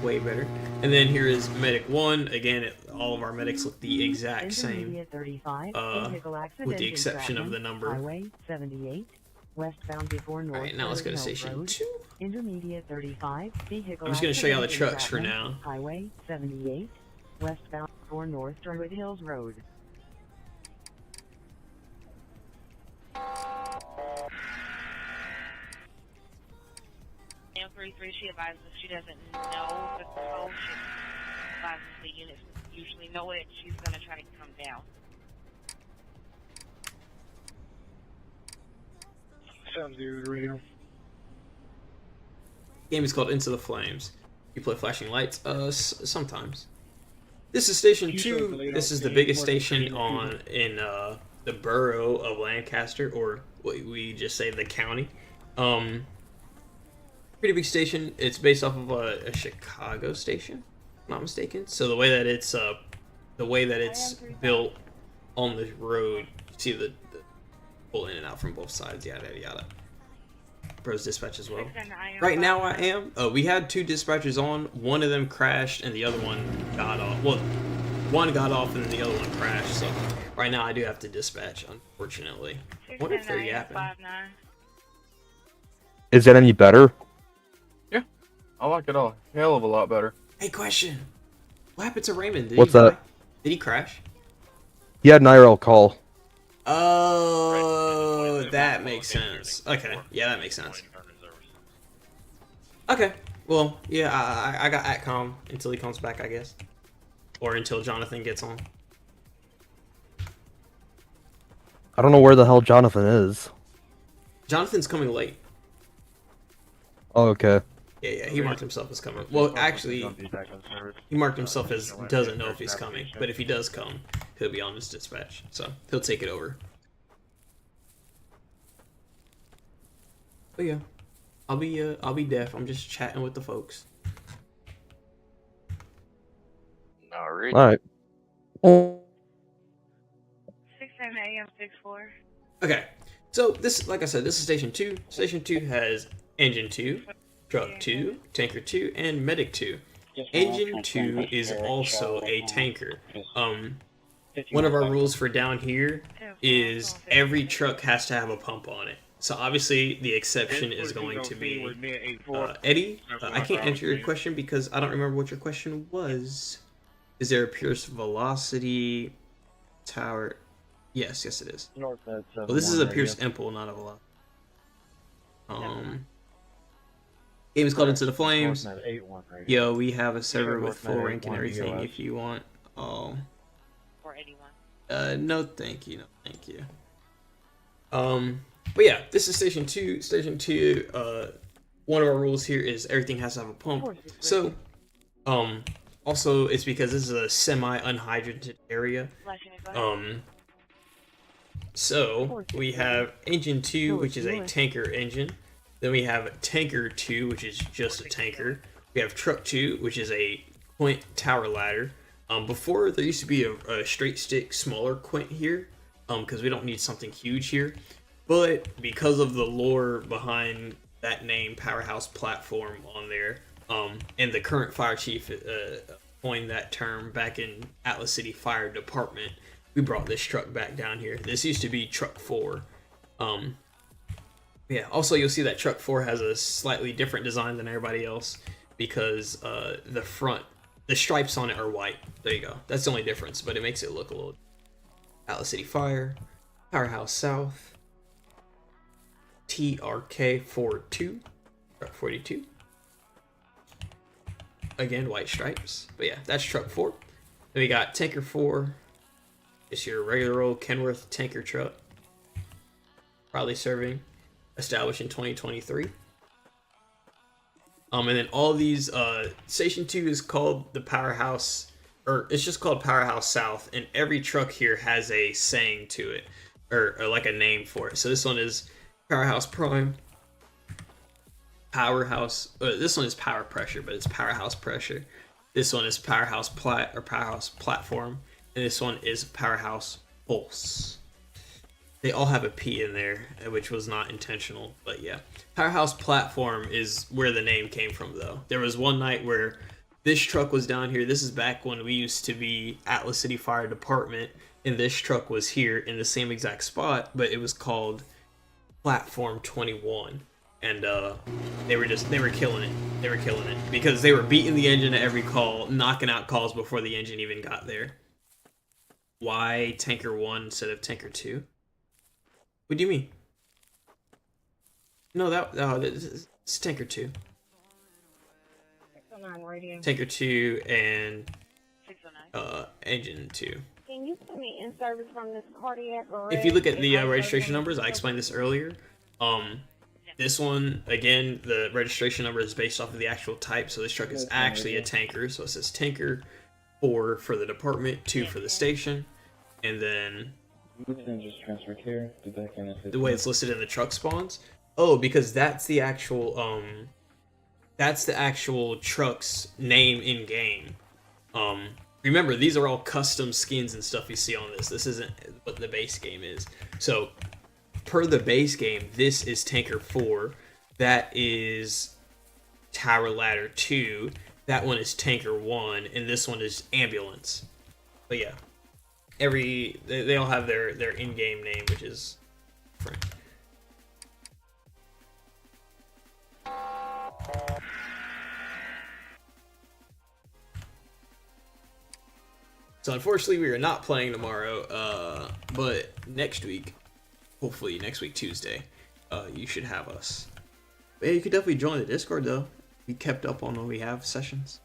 way better. And then here is Medic 1. Again, all of our medics look the exact same, with the exception of the number. Highway 78, westbound before North. Alright, now let's go to Station 2. Intermediate 35, vehicle I'm just going to show you all the trucks for now. Highway 78, westbound before North Druid Hills Road. M33, she advises if she doesn't know the code, she advises the units usually know it, she's going to try to come down. Sounds good, radio. Game is called Into the Flames. You play flashing lights? Sometimes. This is Station 2. This is the biggest station in the borough of Lancaster, or what we just say the county. Pretty big station. It's based off of a Chicago station, if I'm not mistaken. So the way that it's built on the road, you see the pull in and out from both sides, yada yada. Bros dispatch as well. Right now I am. We had 2 dispatchers on. One of them crashed and the other one got off. Well, one got off and then the other one crashed. So right now I do have to dispatch, unfortunately. I wonder if they're yapping. Is that any better? Yeah, I like it a hell of a lot better. Hey, question. What happened to Raymond? What's that? Did he crash? He had an IRL call. Oh, that makes sense. Okay, yeah, that makes sense. Okay, well, yeah, I got Atcom until he comes back, I guess. Or until Jonathan gets on. I don't know where the hell Jonathan is. Jonathan's coming late. Oh, okay. Yeah, he marked himself as coming. Well, actually, he marked himself as doesn't know if he's coming. But if he does come, he'll be on his dispatch. So, he'll take it over. But yeah, I'll be deaf. I'm just chatting with the folks. Alright. Alright. 610 AM 64. Okay, so this, like I said, this is Station 2. Station 2 has Engine 2, Truck 2, Tanker 2, and Medic 2. Engine 2 is also a tanker. One of our rules for down here is every truck has to have a pump on it. So obviously the exception is going to be Eddie. I can't answer your question because I don't remember what your question was. Is there a Pierce velocity tower? Yes, it is. Well, this is a Pierce Impel, not a velocity. Game is called Into the Flames. Yo, we have a server with full rank and everything if you want. Oh. Or anyone. No thank you, no thank you. But yeah, this is Station 2. Station 2, one of our rules here is everything has to have a pump. So, also it's because this is a semi-unhydrated area. So we have Engine 2, which is a tanker engine. Then we have Tanker 2, which is just a tanker. We have Truck 2, which is a Quint tower ladder. Before, there used to be a straight stick smaller Quint here, because we don't need something huge here. But because of the lore behind that name, Powerhouse Platform, on there, and the current fire chief coined that term back in Atlas City Fire Department, we brought this truck back down here. This used to be Truck 4. We Yeah, also you'll see that truck 4 has a slightly different design than everybody else because the stripes on it are white. There you go. That's the only difference, but it makes it look a little. Atlas City Fire, Powerhouse South, TRK 42, truck 42. Again, white stripes. But yeah, that's truck 4. Then we got Tanker 4. It's your regular old Kenworth tanker truck. Proudly serving. Established in 2023. And then all these, Station 2 is called the Powerhouse, or it's just called Powerhouse South, and every truck here has a saying to it, or like a name for it. So this one is Powerhouse Prime, Powerhouse, this one is Power Pressure, but it's Powerhouse Pressure. This one is Powerhouse Powerhouse Platform, and this one is Powerhouse Pulse. They all have a P in there, which was not intentional, but yeah. Powerhouse Platform is where the name came from, though. There was one night where this truck was down here. This is back when we used to be Atlas City Fire Department, and this truck was here in the same exact spot, but it was called Platform 21. And they were killing it. They were killing it because they were beating the engine at every call, knocking out calls before the engine even got there. Why Tanker 1 instead of Tanker 2? What do you mean? No, it's Tanker 2. Tanker 2 and Engine 2. Can you put me in service from this cardiac arrest? If you look at the registration numbers, I explained this earlier. This one, again, the registration number is based off of the actual type, so this truck is actually a tanker. So it says Tanker 4 for the department, 2 for the station, and then just transfer care to back in the way it's listed in the truck spawns. Oh, because that's the actual truck's name in game. Remember, these are all custom skins and stuff you see on this. This isn't what the base game is. So, per the base game, this is Tanker 4. That is Tower Ladder 2. That one is Tanker 1, and this one is Ambulance. But yeah, they all have their in-game name, which is different. So unfortunately, we are not playing tomorrow, but next week, hopefully next week Tuesday, you should have us. But yeah, you could definitely join the Discord though. Be kept up on when we have sessions.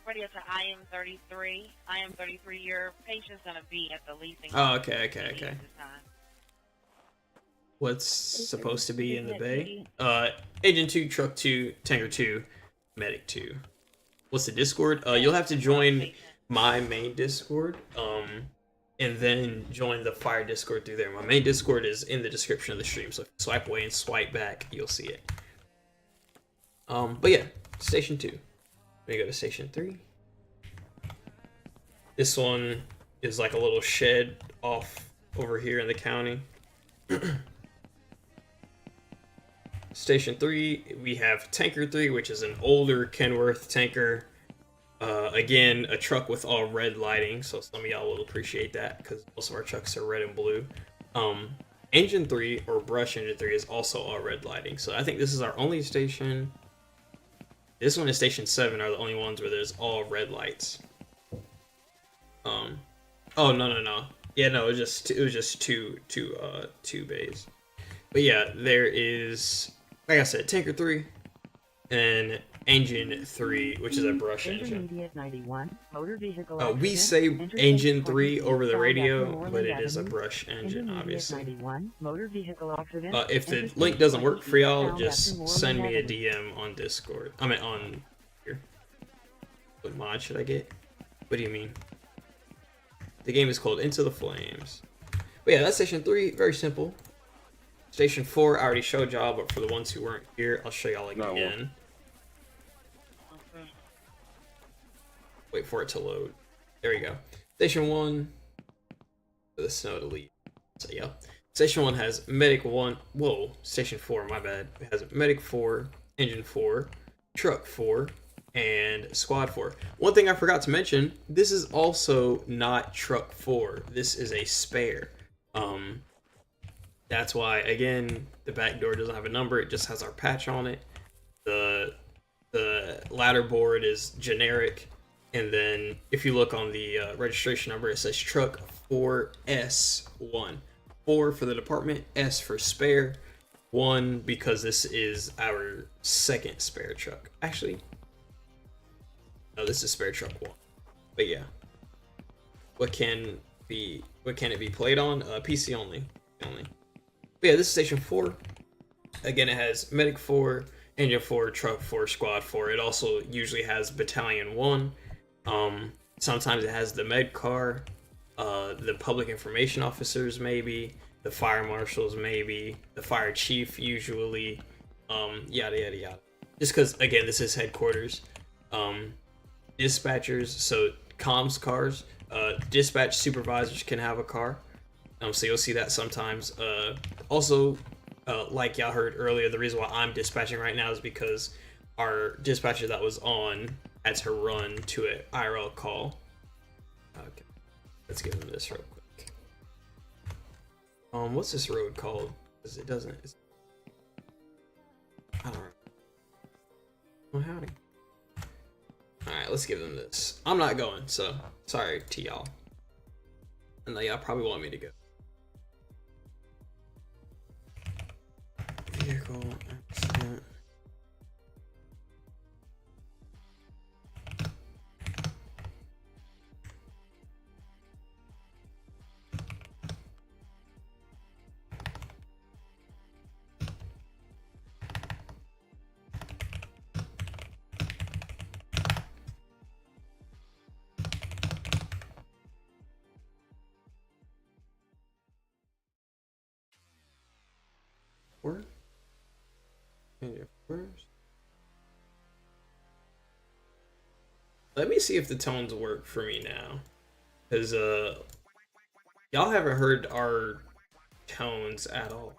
Ready up to IM33. IM33, your patient's gonna be at the leasing. Oh, okay. What's supposed to be in the bay? Agent 2, Truck 2, Tanker 2, Medic 2. What's the Discord? You'll have to join my main Discord, and then join the Fire Discord through there. My main Discord is in the description of the stream, so if you swipe away and swipe back, you'll see it. But yeah, Station 2. We go to Station 3. This one is like a little shed off over here in the county. Station 3, we have Tanker 3, which is an older Kenworth tanker. Again, a truck with all red lighting, so some of y'all will appreciate that because most of our trucks are red and blue. Engine 3, or Brush Engine 3, is also all red lighting, so I think this is our only station. This one and Station 7 are the only ones where there's all red lights. Oh, no. Yeah, no, it was just two bays. But yeah, there is, like I said, Tanker 3 and Engine 3, which is a brush engine. We say Engine 3 over the radio, but it is a brush engine, obviously. If the link doesn't work for y'all, just send me a DM on Discord. I mean, on here. What mod should I get? What do you mean? The game is called Into the Flames. But yeah, that's Station 3. Very simple. Station 4, I already showed y'all, but for the ones who weren't here, I'll show y'all again. Wait for it to load. There we go. Station 1. For the snow to leave. So yeah. Station 1 has Medic 1. Whoa. Station 4, my bad. It has Medic 4, Engine 4, Truck 4, and Squad 4. One thing I forgot to mention, this is also not Truck 4. This is a spare. That's why, again, the back door doesn't have a number. It just has our patch on it. The ladder board is generic. And then if you look on the registration number, it says truck 4S1. 4 for the department, S for spare, 1 because this is our second spare truck. Actually, no, this is spare truck 1. But yeah, what can it be played on? PC only. But yeah, this is station 4. Again, it has medic 4, engine 4, truck 4, squad 4. It also usually has battalion 1. Sometimes it has the med car, the public information officers maybe, the fire marshals maybe, the fire chief usually, yada yada yada. Just because, again, this is headquarters. Dispatchers, so comms cars, dispatch supervisors can have a car. So you'll see that sometimes. Also, like y'all heard earlier, the reason why I'm dispatching right now is because our dispatcher that was on had to run to an IRL call. Okay, let's give him this real quick. What's this road called? Because it doesn't. I don't know. Oh, howdy. Alright, let's give them this. I'm not going, so sorry to y'all. And y'all probably want me to go. Vehicle accident. Let me see if the tones work for me now, because y'all haven't heard our tones at all.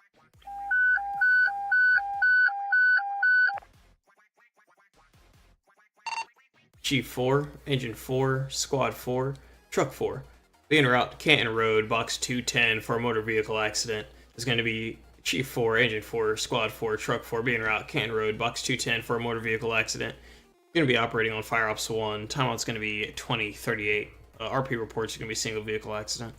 Chief 4, Engine 4, Squad 4, Truck 4. Being route to Canton Road, Box 210 for a motor vehicle accident. Is going to be Chief 4, Engine 4, Squad 4, Truck 4, being route Canton Road, Box 210 for a motor vehicle accident. Going to be operating on Fire Ops 1. Timeout's going to be 2038. RP reports are going to be single vehicle accident.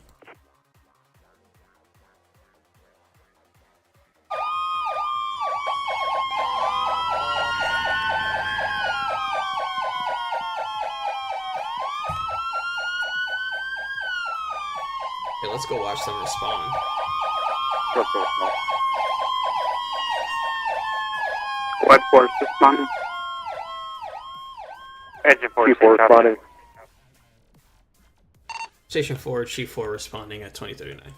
Okay, let's go watch them respond. What force responding? Engine 4 responding. Station 4, Chief 4 responding at 2039.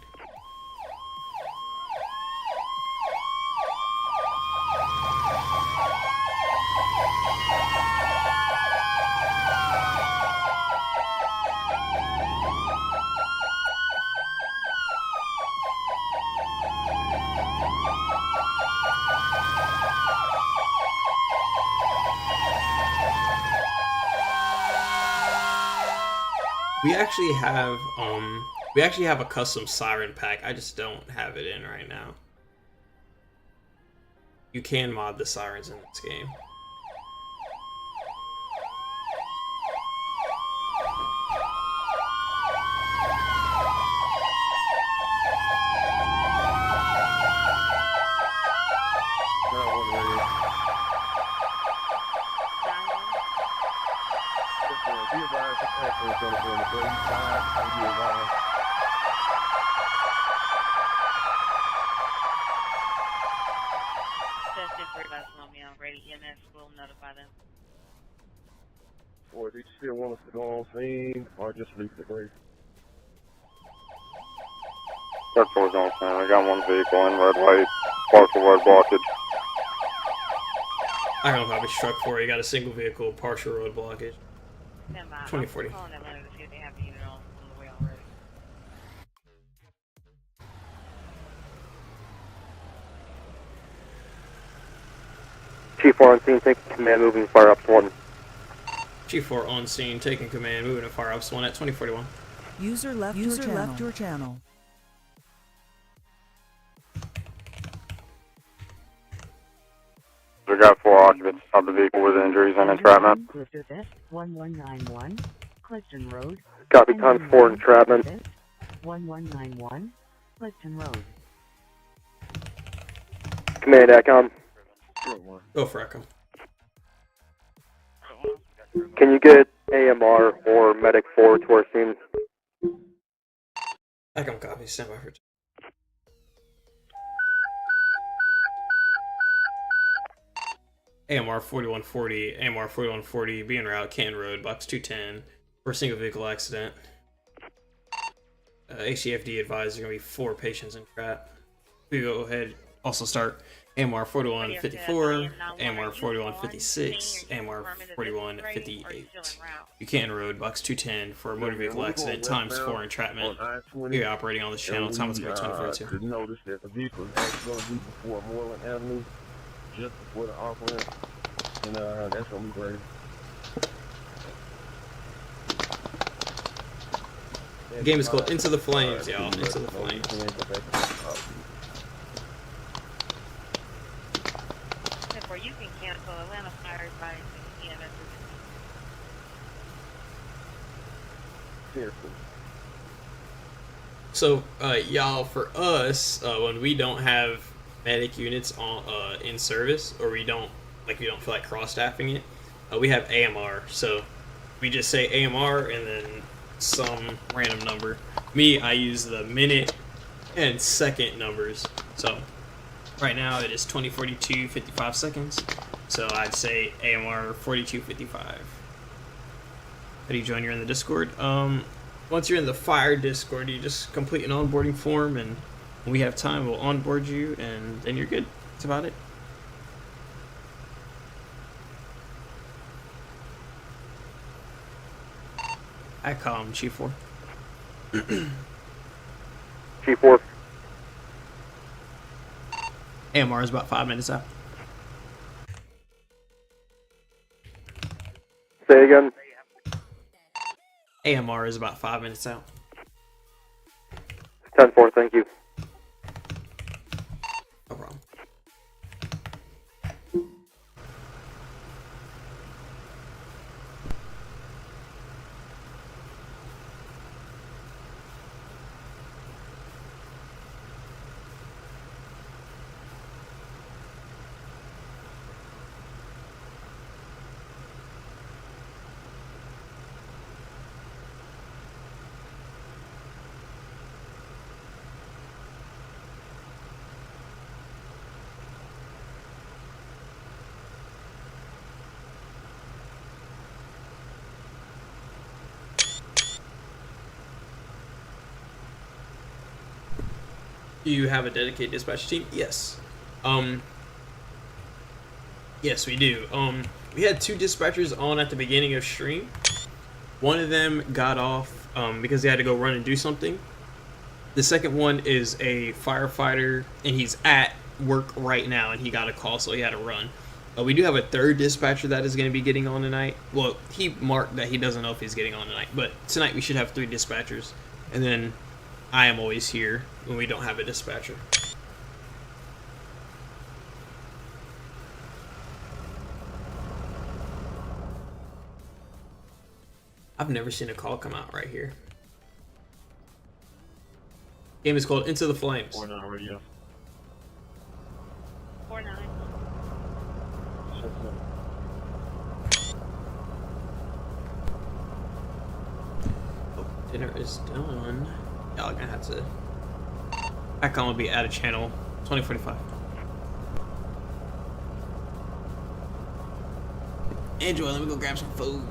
We actually have a custom siren pack. I just don't have it in right now. You can mod the sirens in this game. Or do you still want us to go on scene, or just leave the brief? Truck 4's on scene. I got one vehicle in red light, partial road blockage. I don't have a truck 4. You got a single vehicle, partial road blockage. 2040. Chief 4 on scene, taking command, moving Fire Ops 1. Chief 4 on scene, taking command, moving to Fire Ops 1 at 2041. User left your channel. got 4 occupants of the vehicle with injuries and entrapment. Clifton Vest 1191, Clifton Road. Copy, times 4 entrapment. 1191, Clifton Road. Command ACOM. Go for Echo. Can you get AMR or Medic 4 to our scene? Echo copy, stand by for. AMR 4140, AMR 4140, be en route, Canton Road, box 210, for a single vehicle accident. Acfd advised there are going to be 4 patients in trap. We go ahead, also start AMR 4154, AMR 4156, AMR 4158. Buchanan Road, box 210, for a motor vehicle accident, times 4 entrapment. We are operating on this channel, time is going to be 2402. Notice that the vehicle is actually going to be before Moreland Avenue, just before the off ramp, and that's going to be great. The game is called Into the Flames, y'all. Into the Flames. Or you can cancel Atlanta Fire by EMS. So, y'all, for us, when we don't have medic units on in service, or we don't feel like cross-staffing it, we have AMR. So we just say AMR and then some random number. Me, I use the minute and second numbers. So right now it is 20:42, 55 seconds. So I'd say AMR 4255. How do you join? You're in the Discord. Once you're in the Fire Discord, you just complete an onboarding form, and when we have time, we'll onboard you, and then you're good. That's about it. Acom, Chief 4. Chief 4. AMR is about 5 minutes out. Say again. AMR is about 5 minutes out. 10-4, thank you. No problem. Do you have a dedicated dispatch team? Yes. Yes, we do. We had 2 dispatchers on at the beginning of stream. One of them got off because they had to go run and do something. The second one is a firefighter, and he's at work right now, and he got a call, so he had to run. We do have a 3rd dispatcher that is going to be getting on tonight. Well, he marked that he doesn't know if he's getting on tonight, but tonight we should have 3 dispatchers, and then I am always here when we don't have a dispatcher. I've never seen a call come out right here. Game is called Into the Flames. 4-9 radio. 4-9. Oh, dinner is done. Y'all gonna have to. Icon will be out of channel 2045. Enjoy, let me go grab some food.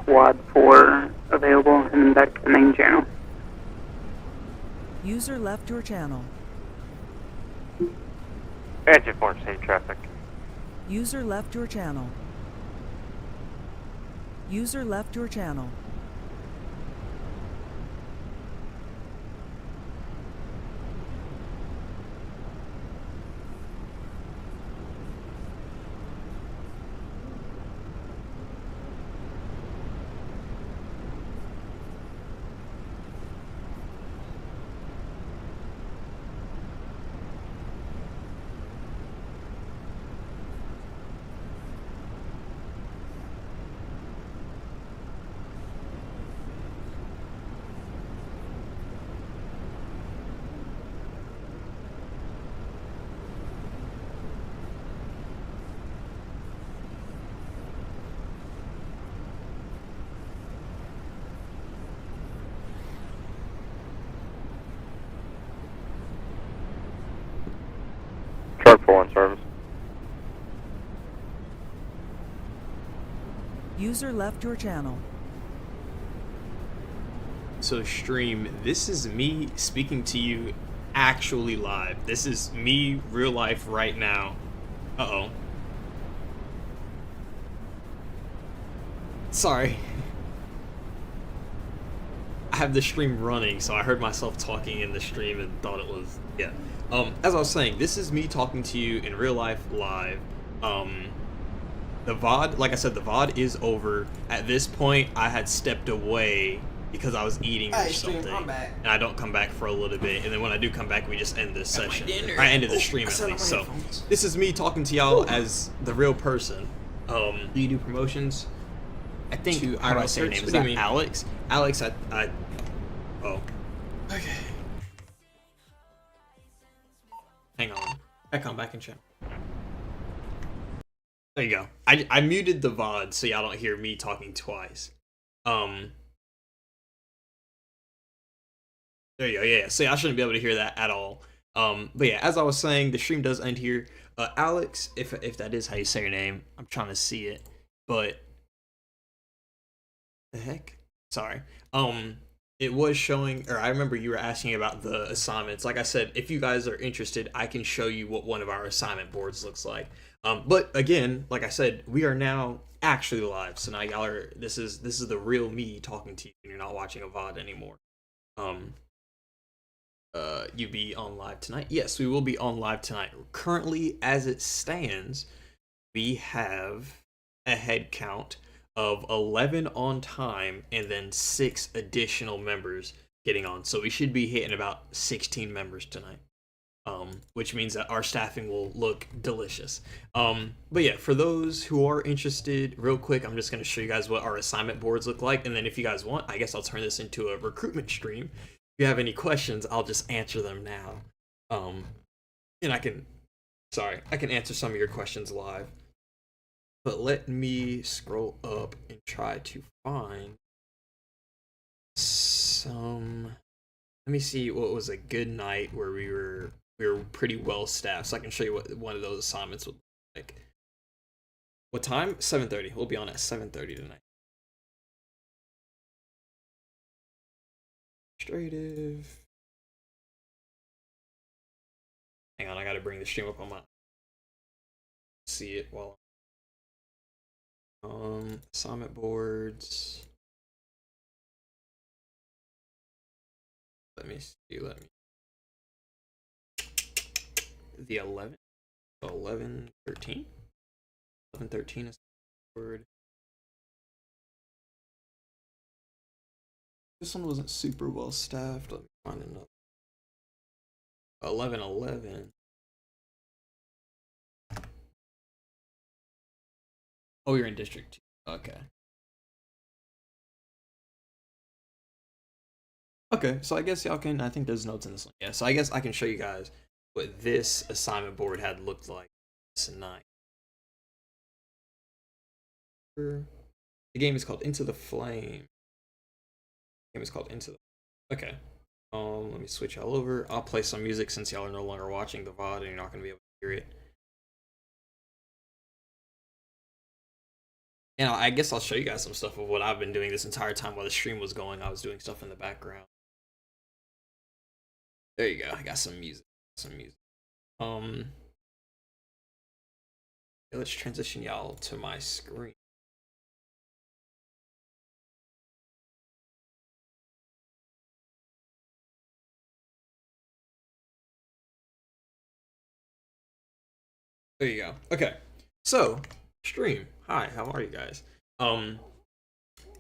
Quad 4 available in that main channel. User left your channel. Engine 4, city traffic. User left your channel. User left your channel. Truck 4 on service. User left your channel. So stream, this is me speaking to you actually live. This is me real life right now. Uh-oh. Sorry. I have the stream running, so I heard myself talking in the stream and thought it was, yeah. As I was saying, this is me talking to you in real life live. The VOD, like I said, the VOD is over. At this point, I had stepped away because I was eating or something. And I don't come back for a little bit. And then when I do come back, we just end this session. I ended the stream at least. So this is me talking to y'all as the real person. Do you do promotions? I think, how do I say your name? Is that Alex? Alex, oh. Okay. Hang on. I come back and check. There you go. I muted the VOD so y'all don't hear me talking twice. There you go. Yeah. So I shouldn't be able to hear that at all. But yeah, as I was saying, the stream does end here. Alex, if that is how you say your name, I'm trying to see it, but the heck? Sorry. It was showing, or I remember you were asking about the assignments. Like I said, if you guys are interested, I can show you what one of our assignment boards looks like. But again, like I said, we are now actually live. So now y'all are, this is the real me talking to you, and you're not watching a VOD anymore. You be on live tonight? Yes, we will be on live tonight. Currently, as it stands, we have a head count of 11 on time and then 6 additional members getting on. So we should be hitting about 16 members tonight, which means that our staffing will look delicious. But yeah, for those who are interested, real quick, I'm just going to show you guys what our assignment boards look like. And then if you guys want, I guess I'll turn this into a recruitment stream. If you have any questions, I'll just answer them now. And I can answer some of your questions live. But let me scroll up and try to find some. Let me see what was a good night where we were pretty well staffed, so I can show you what one of those assignments would look like. What time? 7:30. We'll be on at 7:30 tonight. Administrative. Hang on, I gotta bring the stream up on my. See it while. Assignment boards. Let me see. The 11, 11, 13, 11, 13 is the word. This one wasn't super well staffed. Let me find another. 11, 11. Oh, you're in District 2. Okay. Okay, so I guess y'all can, I think there's notes in this one. Yeah, so I guess I can show you guys what this assignment board had looked like tonight. The game is called Into the Flame. The game is called Into the... Okay. Let me switch y'all over. I'll play some music since y'all are no longer watching the VOD and you're not going to be able to hear it. And I guess I'll show you guys some stuff of what I've been doing this entire time while the stream was going. I was doing stuff in the background. There you go. I got some music. Let's transition y'all to my screen. There you go. Okay. So, stream. Hi, how are you guys?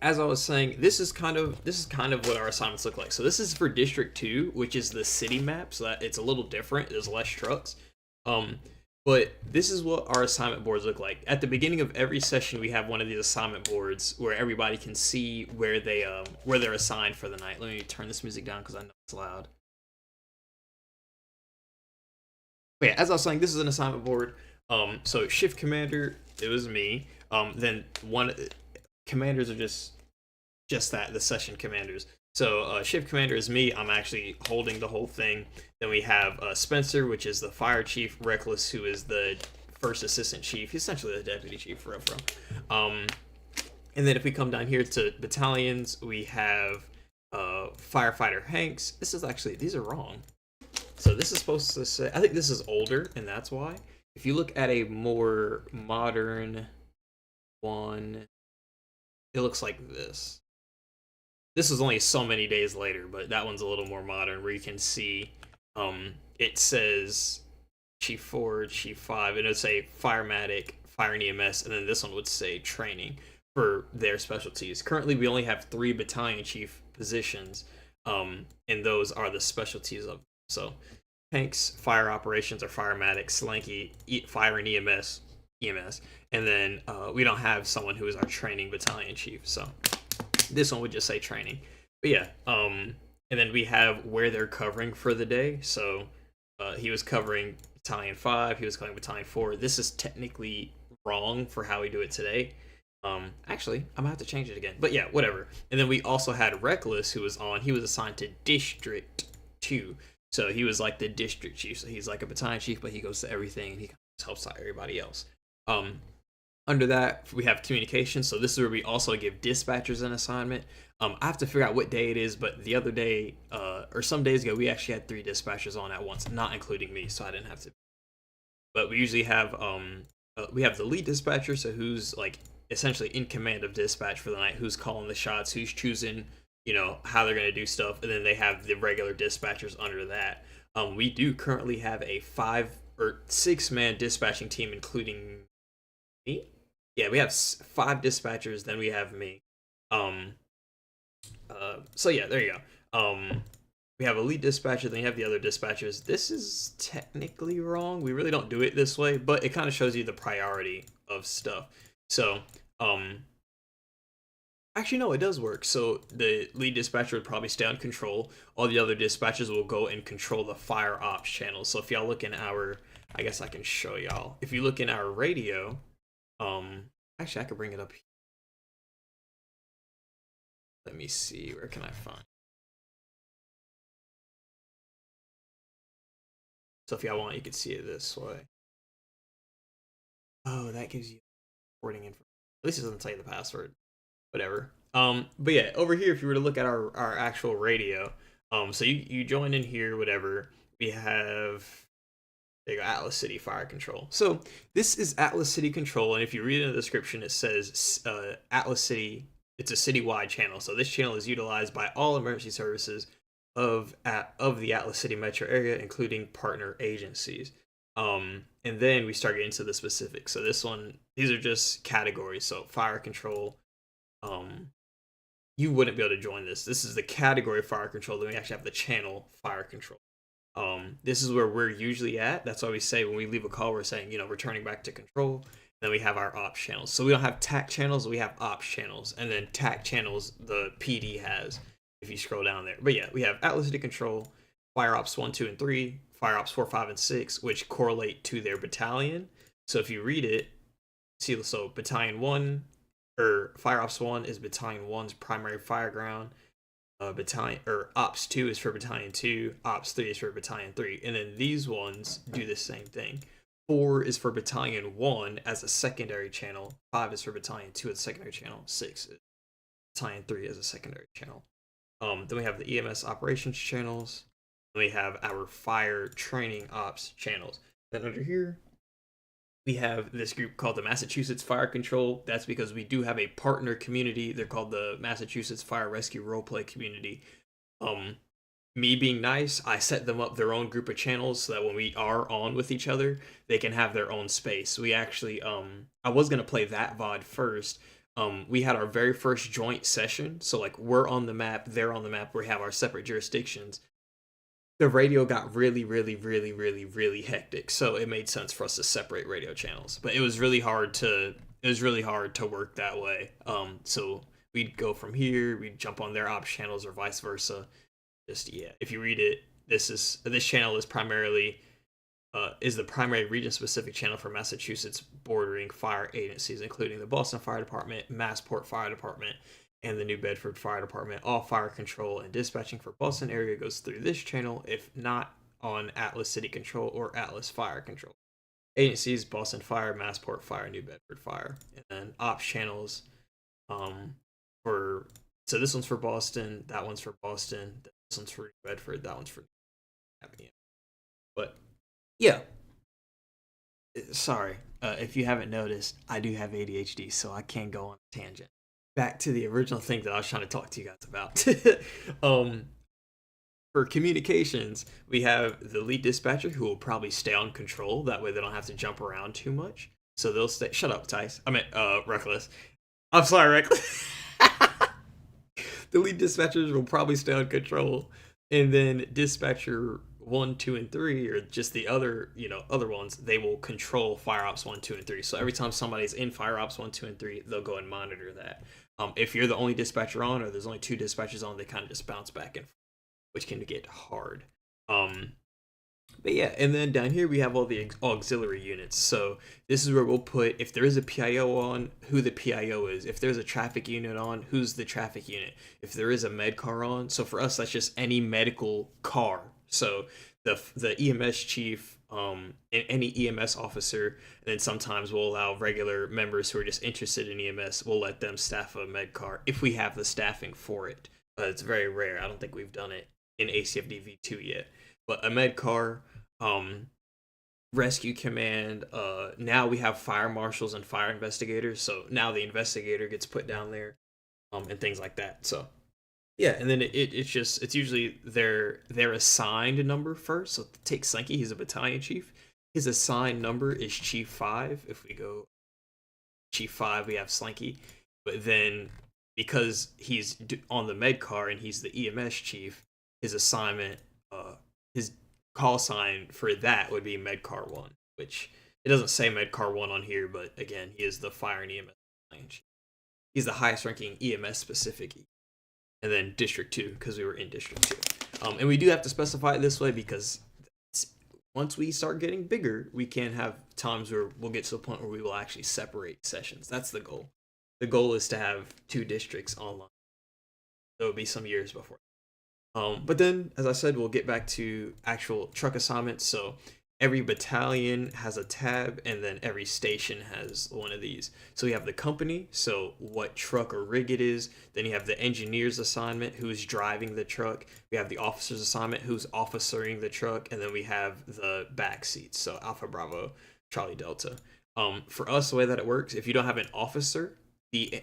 As I was saying, this is kind of what our assignments look like. So this is for District 2, which is the city map, so that it's a little different. There's less trucks. But this is what our assignment boards look like. At the beginning of every session, we have one of these assignment boards where everybody can see where they're assigned for the night. Let me turn this music down because I know it's loud. But yeah, as I was saying, this is an assignment board. So shift commander, it was me. Then commanders are just that, the session commanders. So shift commander is me. I'm actually holding the whole thing. Then we have Spencer, which is the fire chief. Reckless, who is the first assistant chief. He's essentially the deputy chief for real. And then if we come down here to battalions, we have firefighter Hanks. These are wrong. So this is supposed to say, I think this is older, and that's why. If you look at a more modern one, it looks like this. This was only so many days later, but that one's a little more modern, where you can see it says Chief 4, Chief 5, and it would say Firematic, Fire and EMS, and then this one would say Training for their specialties. Currently, we only have 3 battalion chief positions, and those are the specialties of them. So Hanks, Fire Operations, or Firematic, Slanky, Fire and EMS, and then we don't have someone who is our Training battalion chief, so this one would just say Training. But yeah, and then we have where they're covering for the day. So he was covering Battalion 5, he was covering Battalion 4. This is technically wrong for how we do it today. Actually, I'm gonna have to change it again. But yeah, whatever. And then we also had Reckless, who was on. He was assigned to District 2. So he was like the district chief. So he's like a battalion chief, but he goes to everything and he helps out everybody else. Under that, we have communication. So this is where we also give dispatchers an assignment. I have to figure out what day it is, but the other day, or some days ago, we actually had 3 dispatchers on at once, not including me, so I didn't have to. But we usually have the lead dispatcher, so who's like essentially in command of dispatch for the night, who's calling the shots, who's choosing, how they're going to do stuff, and then they have the regular dispatchers under that. We do currently have a 5 or 6 man dispatching team, including me. Yeah, we have 5 dispatchers, then we have me. So yeah, there you go. We have a lead dispatcher, then you have the other dispatchers. This is technically wrong. We really don't do it this way, but it kind of shows you the priority of stuff. So, actually, no, it does work. So the lead dispatcher would probably stay on control. All the other dispatchers will go and control the fire ops channel. So if y'all look in our, I guess I can show y'all. If you look in our radio, actually, I could bring it up here. Let me see, where can I find? So if y'all want, you can see it this way. Oh, that gives you reporting information. At least it doesn't tell you the password. Whatever. But yeah, over here, if you were to look at our actual radio, so you join in here, whatever. We have, there you go, Atlas City Fire Control. So this is Atlas City Control, and if you read in the description, it says Atlas City. It's a citywide channel. So this channel is utilized by all emergency services of the Atlas City metro area, including partner agencies. And then we start getting into the specifics. So this one, these are just categories. So fire control, you wouldn't be able to join this. This is the category of fire control. Then we actually have the channel fire control. This is where we're usually at. That's why we say when we leave a call, we're saying, returning back to control. Then we have our ops channels. So we don't have TAC channels, we have ops channels. And then TAC channels, the PD has, if you scroll down there. But yeah, we have Atlas City Control, Fire Ops 1, 2, and 3, Fire Ops 4, 5, and 6, which correlate to their battalion. So if you read it, see, so Battalion 1, or Fire Ops 1 is Battalion 1's primary fireground. Ops 2 is for Battalion 2, Ops 3 is for Battalion 3, and then these ones do the same thing. 4 is for Battalion 1 as a secondary channel. 5 is for Battalion 2 as a secondary channel. 6 is Battalion 3 as a secondary channel. Then we have the EMS operations channels. Then we have our fire training ops channels. Then under here, we have this group called the Massachusetts Fire Control. That's because we do have a partner community. They're called the Massachusetts Fire Rescue Roleplay Community. Me being nice, I set them up their own group of channels so that when we are on with each other, they can have their own space. We actually, I was going to play that VOD first. We had our very first joint session. So like we're on the map, they're on the map, we have our separate jurisdictions. The radio got really hectic. So it made sense for us to separate radio channels, but it was really hard to work that way. So we'd go from here, we'd jump on their ops channels or vice versa. Just, yeah, if you read it, this channel is primarily is the primary region-specific channel for Massachusetts bordering fire agencies, including the Boston Fire Department, Massport Fire Department, and the New Bedford Fire Department. All fire control and dispatching for Boston area goes through this channel, if not on Atlas City Control or Atlas Fire Control. Agencies: Boston Fire, Massport Fire, New Bedford Fire. And then ops channels so this one's for Boston, that one's for Boston, this one's for New Bedford, that one's for Avenue. But yeah, sorry if you haven't noticed, I do have ADHD, so I can go on a tangent. Back to the original thing that I was trying to talk to you guys about. For communications, we have the lead dispatcher who will probably stay on control. That way they don't have to jump around too much. So they'll stay. Shut up, Tice. I mean, Reckless. I'm sorry, Reckless. The lead dispatchers will probably stay on control, and then dispatcher 1, 2, and 3, or just the other ones, they will control fire ops 1, 2, and 3. So every time somebody's in fire ops 1, 2, and 3, they'll go and monitor that. If you're the only dispatcher on, or there's only 2 dispatchers on, they kind of just bounce back and forth, which can get hard. But yeah, and then down here we have all the auxiliary units. So this is where we'll put, if there is a PIO on, who the PIO is. If there's a traffic unit on, who's the traffic unit. If there is a med car on, so for us that's just any medical car. So the EMS chief, and any EMS officer, and then sometimes we'll allow regular members who are just interested in EMS, we'll let them staff a med car if we have the staffing for it. It's very rare. I don't think we've done it in ACFD V2 yet. But a med car, rescue command, now we have fire marshals and fire investigators, so now the investigator gets put down there, and things like that. So yeah, and then it's usually their assigned number first. So take Slinky, he's a battalion chief. His assigned number is Chief 5. If we go Chief 5, we have Slinky. But then because he's on the med car and he's the EMS chief, his assignment, his call sign for that would be Medcar 1, which it doesn't say Medcar 1 on here, but again, he is the fire and EMS chief. He's the highest ranking EMS specific. And then District 2, because we were in District 2. And we do have to specify it this way because once we start getting bigger, we can have times where we'll get to the point where we will actually separate sessions. That's the goal. The goal is to have 2 districts online. There will be some years before. But then, as I said, we'll get back to actual truck assignments. So every battalion has a tab, and then every station has one of these. So we have the company, so what truck or rig it is. Then you have the engineer's assignment, who's driving the truck. We have the officer's assignment, who's officering the truck. And then we have the back seats, so Alpha Bravo, Charlie Delta. For us, the way that it works, if you don't have an officer,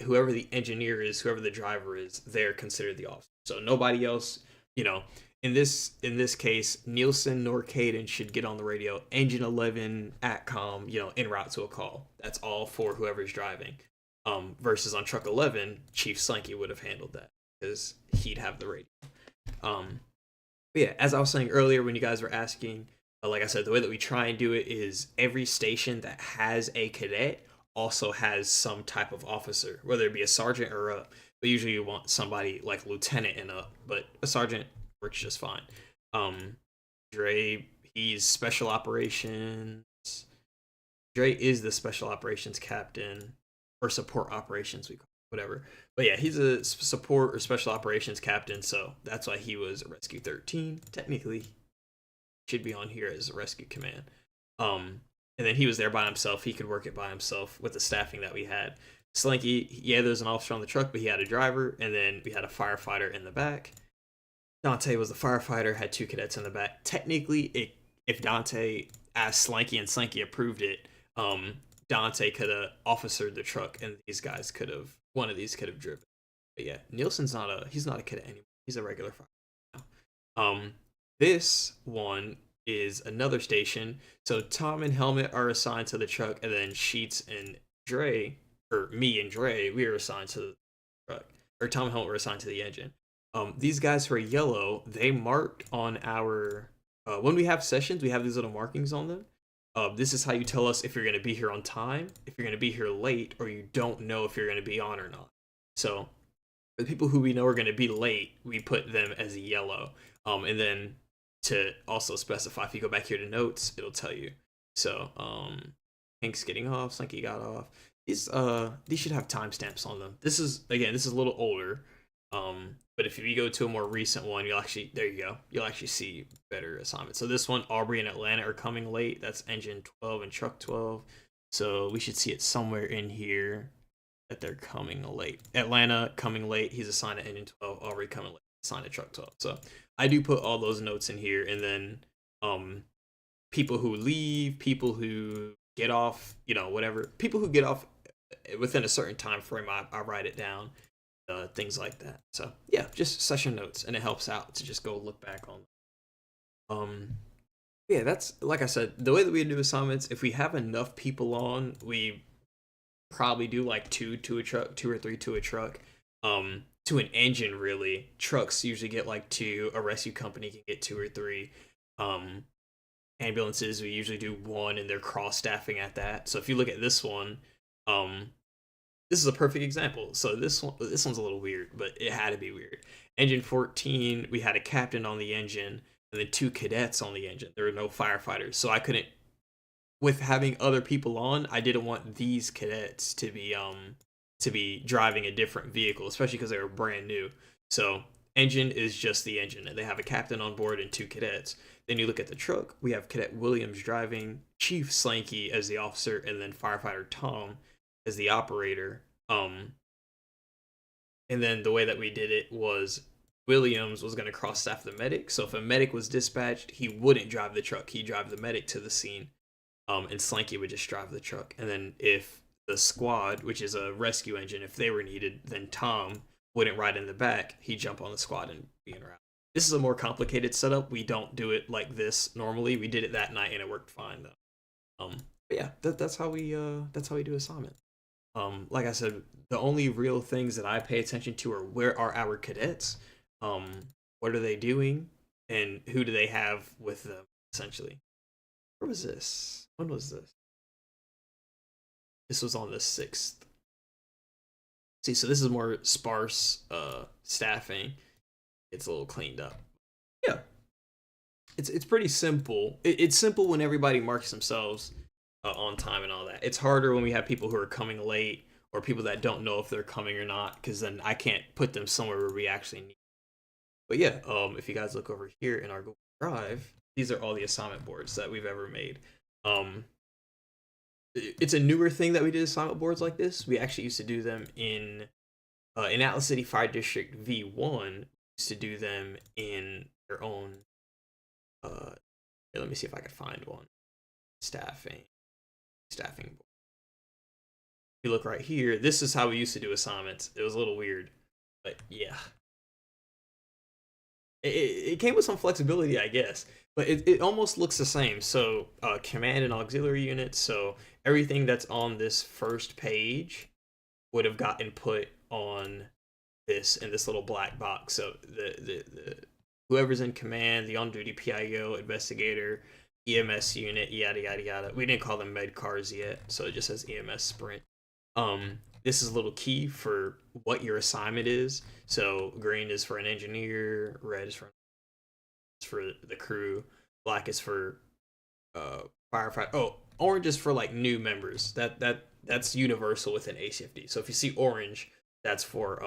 whoever the engineer is, whoever the driver is, they're considered the officer. So nobody else, in this case, Nielsen nor Caden should get on the radio. Engine 11 ATCOM, en route to a call. That's all for whoever's driving. Versus on truck 11, Chief Slinky would have handled that because he'd have the radio. But yeah, as I was saying earlier when you guys were asking, like I said, the way that we try and do it is every station that has a cadet also has some type of officer, whether it be a sergeant or up. But usually you want somebody like lieutenant and up, but a sergeant works just fine. Dre, he's special operations. Dre is the special operations captain, or support operations, we call it, whatever. But yeah, he's a support or special operations captain, so that's why he was a Rescue 13. Technically, should be on here as a Rescue Command. and then he was there by himself. He could work it by himself with the staffing that we had. Slinky, yeah, there's an officer on the truck, but he had a driver, and then we had a firefighter in the back. Dante was the firefighter, had 2 cadets in the back. Technically, if Dante asked Slinky and Slinky approved it, Dante could have officered the truck, and one of these could have driven. But yeah, Nielsen's he's not a cadet anymore. He's a regular firefighter now. This one is another station. So Tom and Helmet are assigned to the truck, and then Sheets and Dre, or me and Dre, we are assigned to the truck. Or Tom and Helmet were assigned to the engine. These guys who are yellow, they marked on our when we have sessions, we have these little markings on them. This is how you tell us if you're going to be here on time, if you're going to be here late, or you don't know if you're going to be on or not. So for the people who we know are going to be late, we put them as yellow. And then to also specify, if you go back here to notes, it'll tell you. So Hank's getting off, Slinky got off. These should have timestamps on them. This is a little older. But if you go to a more recent one, you'll actually see better assignments. So this one, Aubrey and Atlanta are coming late. That's engine 12 and truck 12. So we should see it somewhere in here that they're coming late. Atlanta coming late, he's assigned to engine 12. Aubrey coming late, assigned to truck 12. So I do put all those notes in here, and then people who leave, people who get off, whatever. People who get off within a certain time frame, I write it down. Things like that. So yeah, just session notes, and it helps out to just go look back on. Yeah, that's, like I said, the way that we do assignments. If we have enough people on, we probably do like 2 to a truck, 2 or 3 to a truck. To an engine, really. Trucks usually get like 2. A rescue company can get 2 or 3. Ambulances, we usually do 1, and they're cross staffing at that. So if you look at this one, this is a perfect example. So this one's a little weird, but it had to be weird. Engine 14, we had a captain on the engine, and then 2 cadets on the engine. There were no firefighters, so I couldn't. With having other people on, I didn't want these cadets to be driving a different vehicle, especially because they were brand new. So engine is just the engine, and they have a captain on board and 2 cadets. Then you look at the truck, we have Cadet Williams driving, Chief Slinky as the officer, and then firefighter Tom as the operator. And then the way that we did it was Williams was going to cross staff the medic. So if a medic was dispatched, he wouldn't drive the truck. He'd drive the medic to the scene. And Slinky would just drive the truck. And then if the squad, which is a rescue engine, if they were needed, then Tom wouldn't ride in the back. He'd jump on the squad and be en route. This is a more complicated setup. We don't do it like this normally. We did it that night, and it worked fine though. But yeah, that's how we do assignment. Like I said, the only real things that I pay attention to are where are our cadets, what are they doing, and who do they have with them, essentially. Where was this? When was this? This was on the 6th. See, so this is more sparse staffing. It's a little cleaned up. Yeah. It's pretty simple. It's simple when everybody marks themselves on time and all that. It's harder when we have people who are coming late, or people that don't know if they're coming or not, because then I can't put them somewhere where we actually need. But yeah, if you guys look over here in our Google Drive, these are all the assignment boards that we've ever made. It's a newer thing that we did assignment boards like this. We actually used to do them in Atlas City Fire District V1. We used to do them in their own. Here, let me see if I can find one. Staffing board. If you look right here, this is how we used to do assignments. It was a little weird, but yeah. It came with some flexibility, I guess, but it almost looks the same. So command and auxiliary units, so everything that's on this first page would have gotten put on this in this little black box. So the whoever's in command, the on-duty PIO, investigator, EMS unit, yada yada yada. We didn't call them med cars yet, so it just says EMS sprint. This is a little key for what your assignment is. So green is for an engineer, red is for the crew, black is for firefighter. Oh, orange is for like new members. That's universal within ACFD. So if you see orange, that's for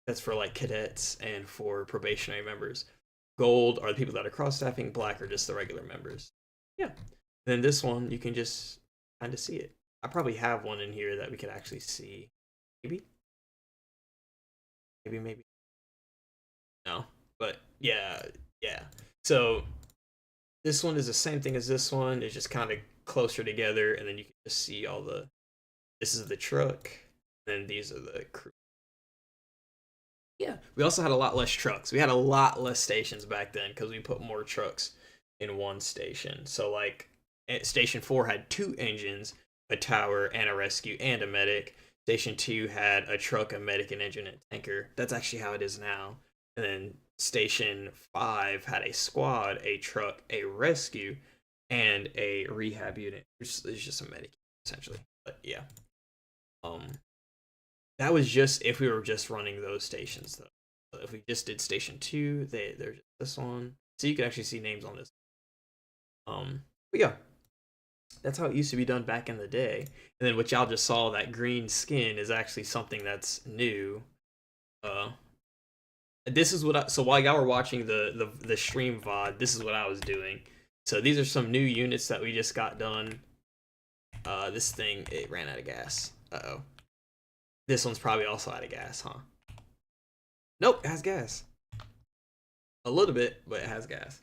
like cadets and for probationary members. Gold are the people that are cross staffing. Black are just the regular members. Yeah. Then this one, you can just kind of see it. I probably have one in here that we could actually see. Maybe? Maybe. No. But yeah. So this one is the same thing as this one. It's just kind of closer together, and then you can just see all the... This is the truck, and then these are the crew. Yeah, we also had a lot less trucks. We had a lot less stations back then because we put more trucks in one station. So like Station 4 had 2 engines, a tower, and a rescue, and a medic. Station 2 had a truck, a medic, an engine, and a tanker. That's actually how it is now. And then Station 5 had a squad, a truck, a rescue, and a rehab unit, which is just a medic, essentially. But yeah. That was just if we were just running those stations, though. So if we just did Station 2, there's this one. So you can actually see names on this. But yeah, that's how it used to be done back in the day. And then what y'all just saw, that green skin, is actually something that's new. This is what so while y'all were watching the stream VOD, this is what I was doing. So these are some new units that we just got done. This thing, it ran out of gas. Uh-oh. This one's probably also out of gas, huh? Nope, it has gas. A little bit, but it has gas.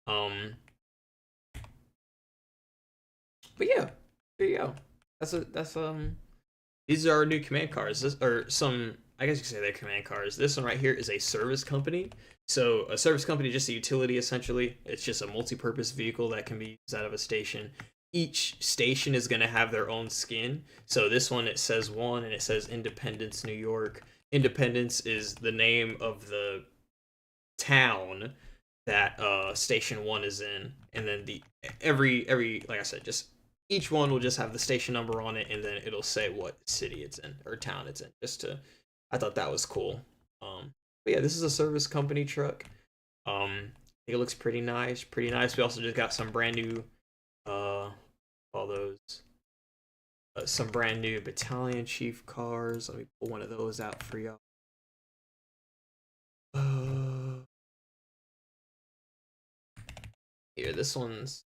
But yeah, there you go. These are our new command cars. I guess you could say they're command cars. This one right here is a service company. So a service company is just a utility, essentially. It's just a multi-purpose vehicle that can be used out of a station. Each station is going to have their own skin. So this one, it says 1, and it says Independence, New York. Independence is the name of the town that Station 1 is in. And then every like I said, just each one will just have the station number on it, and then it'll say what city it's in, or town it's in. I thought that was cool. But yeah, this is a service company truck. I think it looks pretty nice. We also just got some brand new... some brand new battalion chief cars. Let me pull one of those out for y'all. Here, this one's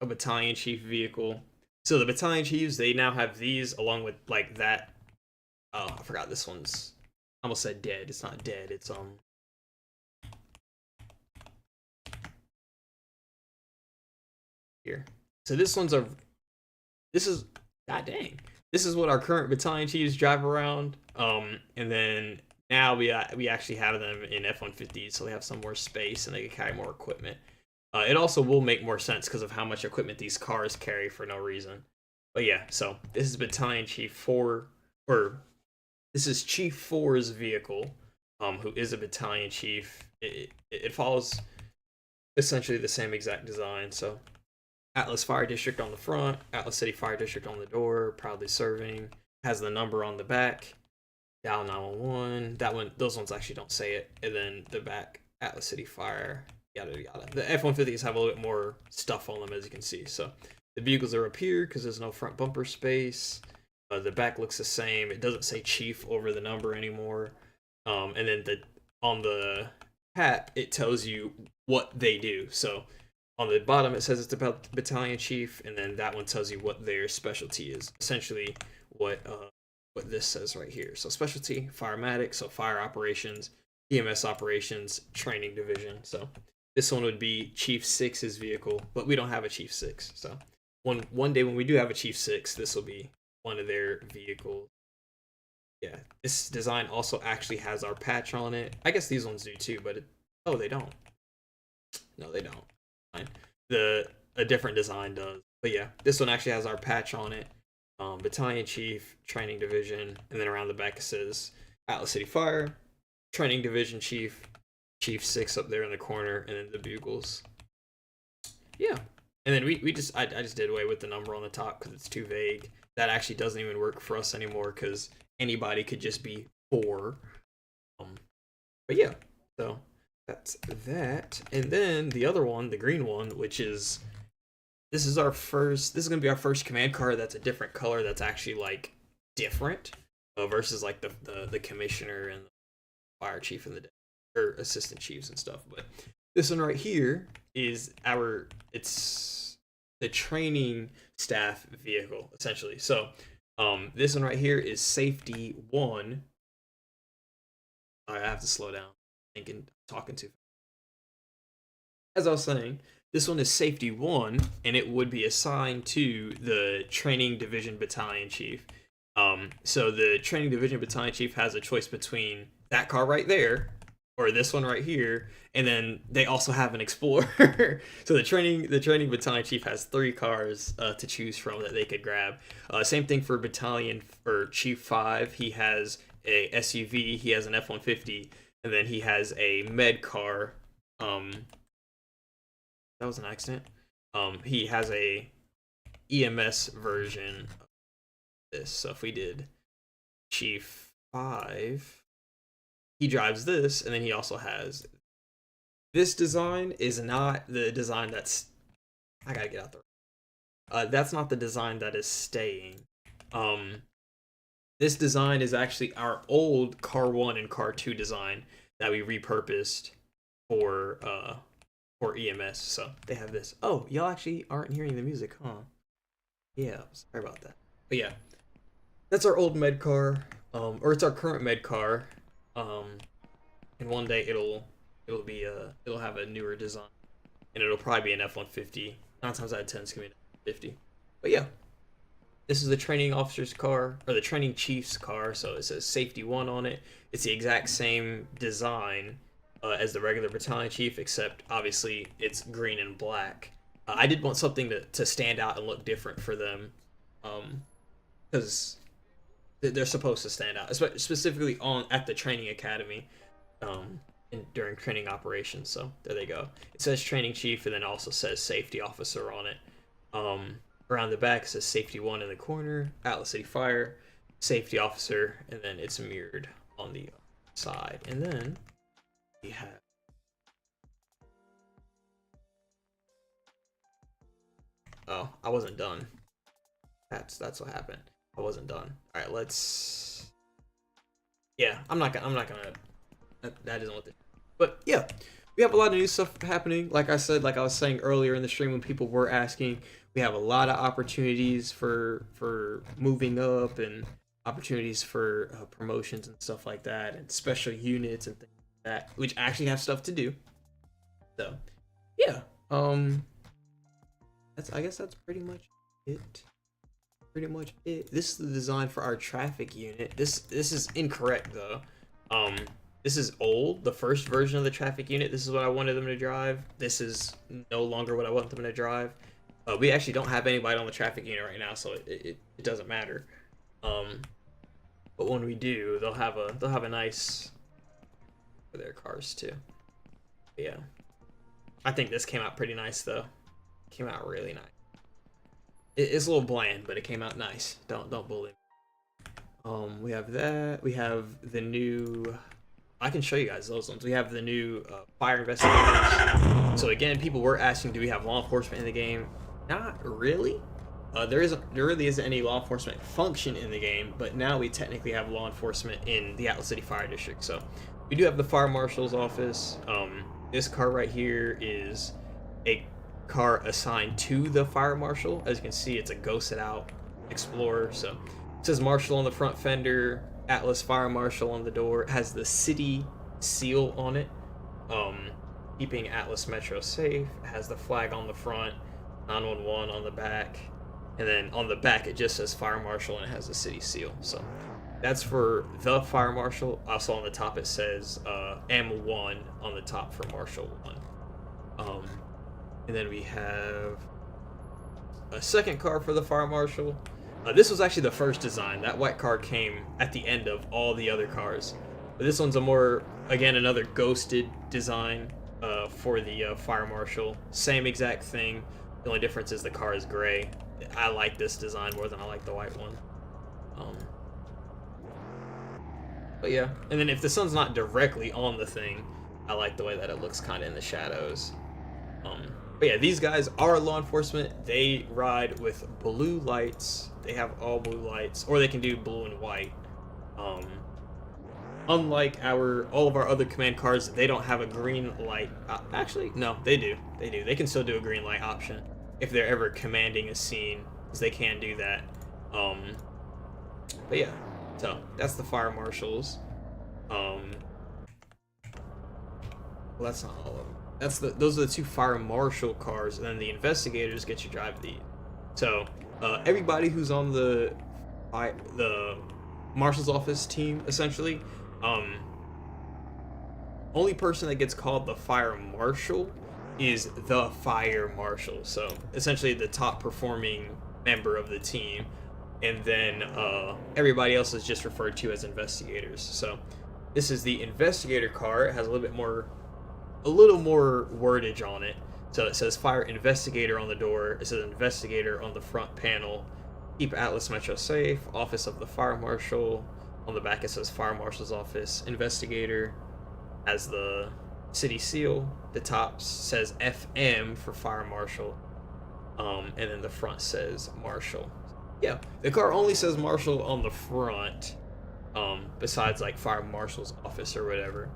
a battalion chief vehicle. So the battalion chiefs, they now have these along with like that. Oh, I forgot this one's... I almost said dead. It's not dead. It's here. So this one's god dang. This is what our current battalion chiefs drive around. And then now we actually have them in F-150s, so they have some more space and they can carry more equipment. It also will make more sense because of how much equipment these cars carry for no reason. But yeah, so this is Battalion Chief 4, or this is Chief 4's vehicle, who is a battalion chief. It follows essentially the same exact design. So Atlas Fire District on the front, Atlas City Fire District on the door, proudly serving, has the number on the back, Dial 911, those ones actually don't say it, and then the back, Atlas City Fire, yada yada. The F-150s have a little bit more stuff on them, as you can see. So the vehicles are up here because there's no front bumper space. The back looks the same. It doesn't say Chief over the number anymore. And then on the hat, it tells you what they do. So on the bottom, it says it's about Battalion Chief, and then that one tells you what their specialty is. Essentially, what this says right here. So specialty, firematic, so fire operations, EMS operations, training division. So this one would be Chief 6's vehicle, but we don't have a Chief 6. So one day when we do have a Chief 6, this will be one of their vehicles. Yeah, this design also actually has our patch on it. I guess these ones do too, but oh, they don't. No, they don't. A different design does. But yeah, this one actually has our patch on it. Battalion Chief, Training Division, and then around the back it says Atlas City Fire, Training Division Chief, Chief 6 up there in the corner, and then the bugles. Yeah, and then I just did away with the number on the top because it's too vague. That actually doesn't even work for us anymore because anybody could just be 4. But yeah, so that's that. And then the other one, the green one, which is this is gonna be our first command car that's a different color, that's actually like different versus like the commissioner and the fire chief and the or assistant chiefs and stuff. But This one right here is it's the training staff vehicle, essentially. So this one right here is Safety 1. I have to slow down, talking too. As I was saying, this one is Safety 1, and it would be assigned to the Training Division Battalion Chief. So the Training Division Battalion Chief has a choice between that car right there, or this one right here, and then they also have an Explorer. So the training battalion chief has 3 cars to choose from that they could grab. Same thing for battalion or Chief 5. He has a SUV, he has an F-150, and then he has a med car. That was an accident. He has a EMS version of this. So if we did Chief 5, he drives this, and then he also has this design. Is not the design that's I gotta get out there. That's not the design that is staying. This design is actually our old Car 1 and Car 2 design that we repurposed for EMS. So they have this. Oh, y'all actually aren't hearing the music, huh? Yeah, sorry about that. But yeah, that's our old med car, or it's our current med car. And one day it'll have a newer design, and it'll probably be an F-150. 9 times out of 10 it's gonna be an F-150. But yeah, this is the training officer's car, or the training chief's car. So it says Safety 1 on it. It's the exact same design as the regular battalion chief, except obviously it's green and black. I did want something to stand out and look different for them, because they're supposed to stand out, specifically at the training academy, during training operations. So there they go. It says training chief, and then also says safety officer on it. Around the back it says Safety 1 in the corner, Atlas City Fire, safety officer, and then it's mirrored on the side. And then we have I wasn't done. That's what happened. I wasn't done. All right, let's. Yeah, I'm not gonna. That isn't what. But yeah, we have a lot of new stuff happening. Like I said, like I was saying earlier in the stream when people were asking, we have a lot of opportunities for moving up and opportunities for promotions and stuff like that, and special units and things like that, which actually have stuff to do. So yeah, I guess that's pretty much it. This is the design for our traffic unit. This is incorrect though. This is old, the first version of the traffic unit. This is what I wanted them to drive. This is no longer what I want them to drive. We actually don't have anybody on the traffic unit right now, so it doesn't matter. But when we do, they'll have a nice for their cars too. But yeah, I think this came out pretty nice though. Came out really nice. It's a little bland, but it came out nice. Don't bully me. We have that. We have the new. I can show you guys those ones. We have the new fire investigators. So again, people were asking, do we have law enforcement in the game? Not really. There really isn't any law enforcement function in the game, but now we technically have law enforcement in the Atlas City Fire District. So we do have the fire marshal's office. This car right here is a car assigned to the fire marshal. As you can see, it's a ghosted out Explorer. So it says Marshal on the front fender, Atlas Fire Marshal on the door. It has the city seal on it, keeping Atlas Metro safe. It has the flag on the front, 911 on the back, and then on the back it just says Fire Marshal and it has the city seal. So that's for the Fire Marshal. Also on the top it says M1 on the top for Marshal 1. And then we have a second car for the Fire Marshal. This was actually the first design. That white car came at the end of all the other cars. But this one's another ghosted design for the Fire Marshal. Same exact thing. The only difference is the car is gray. I like this design more than I like the white one. But yeah, and then if the sun's not directly on the thing, I like the way that it looks kind of in the shadows. But yeah, these guys are law enforcement. They ride with blue lights. They have all blue lights, or they can do blue and white. unlike all of our other command cars, they don't have a green light. Actually, no, they do. They do. They can still do a green light option if they're ever commanding a scene, because they can do that. But yeah, so that's the fire marshals. Well, that's not all of them. Those are the two fire marshal cars, and then the investigators get you drive these. So everybody who's on the marshal's office team, essentially, only person that gets called the fire marshal is the fire marshal. So essentially the top performing member of the team, and then everybody else is just referred to as investigators. So this is the investigator car. It has a little more wordage on it. So it says fire investigator on the door. It says investigator on the front panel. Keep Atlas Metro safe. Office of the fire marshal. On the back it says fire marshal's office. Investigator has the city seal. The top says FM for fire marshal. And then the front says marshal. Yeah, the car only says marshal on the front. Besides like fire marshal's office or whatever.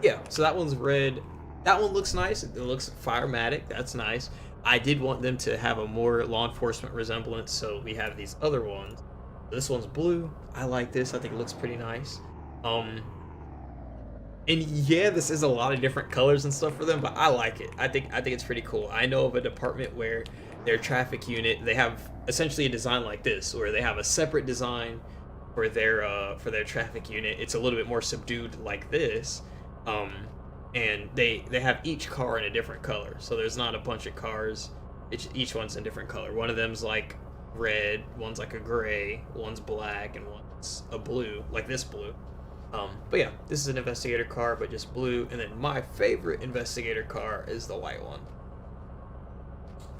Yeah, so that one's red. That one looks nice. It looks firematic. That's nice. I did want them to have a more law enforcement resemblance, so we have these other ones. This one's blue. I like this. I think it looks pretty nice. And yeah, this is a lot of different colors and stuff for them, but I like it. I think it's pretty cool. I know of a department where their traffic unit, they have essentially a design like this, where they have a separate design for their traffic unit. It's a little bit more subdued like this. And they have each car in a different color, so there's not a bunch of cars. Each one's in a different color. One of them's like red, one's like a gray, one's black, and one's a blue, like this blue. But yeah, this is an investigator car, but just blue. And then my favorite investigator car is the white one.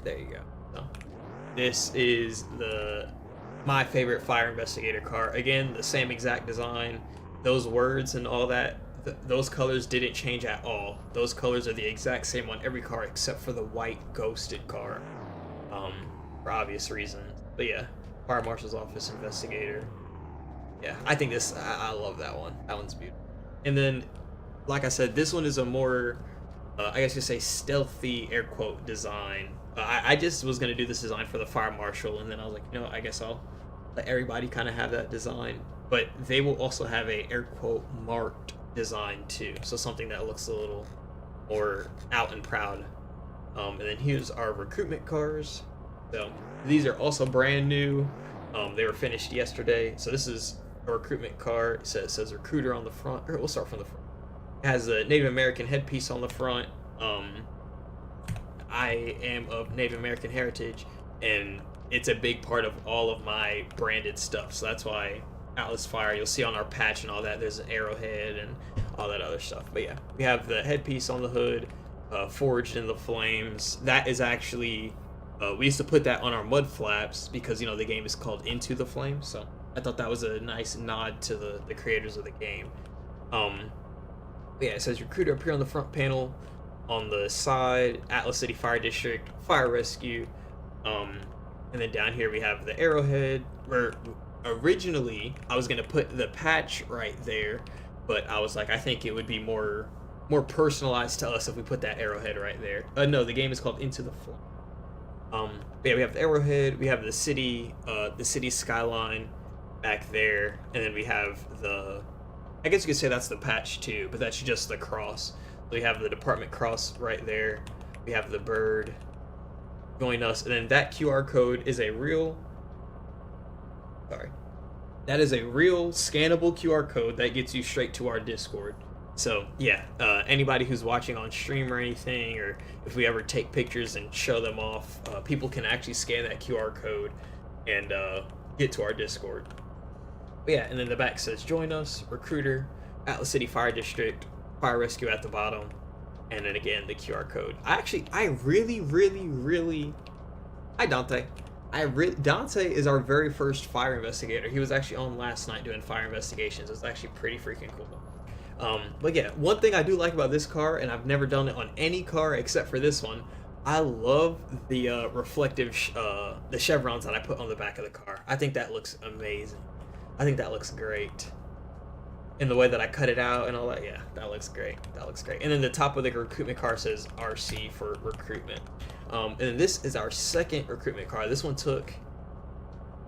There you go. So this is my favorite fire investigator car. Again, the same exact design, those words and all that. Those colors didn't change at all. Those colors are the exact same on every car except for the white ghosted car, for obvious reasons. But yeah, fire marshal's office investigator. Yeah, I think I love that one. That one's beautiful. And then, like I said, this one is a more, I guess you say, stealthy air quote design. I just was gonna do this design for the fire marshal, and then I was like, I guess I'll let everybody kind of have that design. But they will also have a air quote marked design too, so something that looks a little more out and proud. And then here's our recruitment cars. So these are also brand new. They were finished yesterday. So this is a recruitment car. It says recruiter on the front. Or we'll start from the front. It has a Native American headpiece on the front. I am of Native American heritage, and it's a big part of all of my branded stuff. So that's why Atlas Fire, you'll see on our patch and all that, there's an arrowhead and all that other stuff. But yeah, we have the headpiece on the hood, forged in the flames. That is actually, we used to put that on our mud flaps because, the game is called Into the Flames. So I thought that was a nice nod to the creators of the game. Yeah, it says recruiter up here on the front panel. On the side, Atlas City Fire District, Fire Rescue. And then down here we have the arrowhead. Originally, I was gonna put the patch right there, but I was like, I think it would be more personalized to us if we put that arrowhead right there. No, the game is called Into the Flame. Yeah, we have the arrowhead, we have the city skyline back there, and then we have I guess you could say that's the patch too, but that's just the cross. So we have the department cross right there. We have the bird join us, and then that QR code is a real. That is a real scannable QR code that gets you straight to our Discord. So yeah, anybody who's watching on stream or anything, or if we ever take pictures and show them off, people can actually scan that QR code and get to our Discord. But yeah, and then the back says join us, recruiter, Atlas City Fire District, Fire Rescue at the bottom, and then again the QR code. I really hi Dante. Dante is our very first fire investigator. He was actually on last night doing fire investigations. It's actually pretty freaking cool. But yeah, one thing I do like about this car, and I've never done it on any car except for this one, I love the reflective, the chevrons that I put on the back of the car. I think that looks amazing. I think that looks great. In the way that I cut it out and all that, yeah, that looks great. That looks great. And then the top of the recruitment car says RC for recruitment. And then this is our second recruitment car. This one took.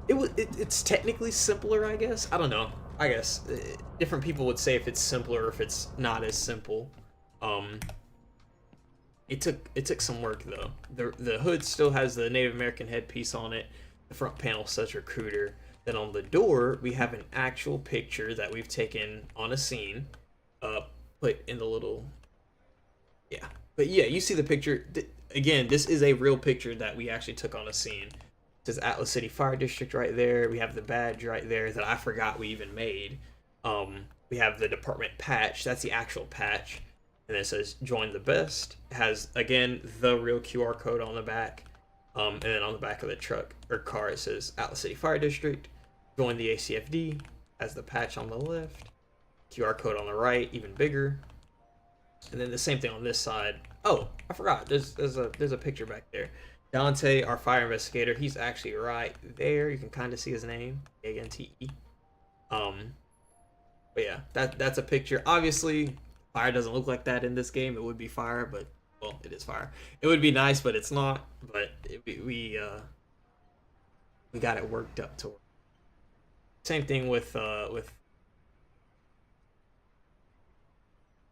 It's technically simpler, I guess. I don't know. I guess different people would say if it's simpler or if it's not as simple. It took some work though. The hood still has the Native American headpiece on it. The front panel says recruiter. Then on the door we have an actual picture that we've taken on a scene, put in the little. Yeah, but yeah, you see the picture. Again, this is a real picture that we actually took on a scene. It says Atlas City Fire District right there. We have the badge right there that I forgot we even made. We have the department patch. That's the actual patch. And it says join the best. It has, again, the real QR code on the back. And then on the back of the truck or car, it says Atlas City Fire District. Join the ACFD. Has the patch on the left. QR code on the right, even bigger. And then the same thing on this side. Oh, I forgot. There's a picture back there. Dante, our fire investigator, he's actually right there. You can kind of see his name, A-N-T-E. But yeah, that's a picture. Obviously, fire doesn't look like that in this game. It would be fire, but well, it is fire. It would be nice, but it's not. But we got it worked up to. Same thing with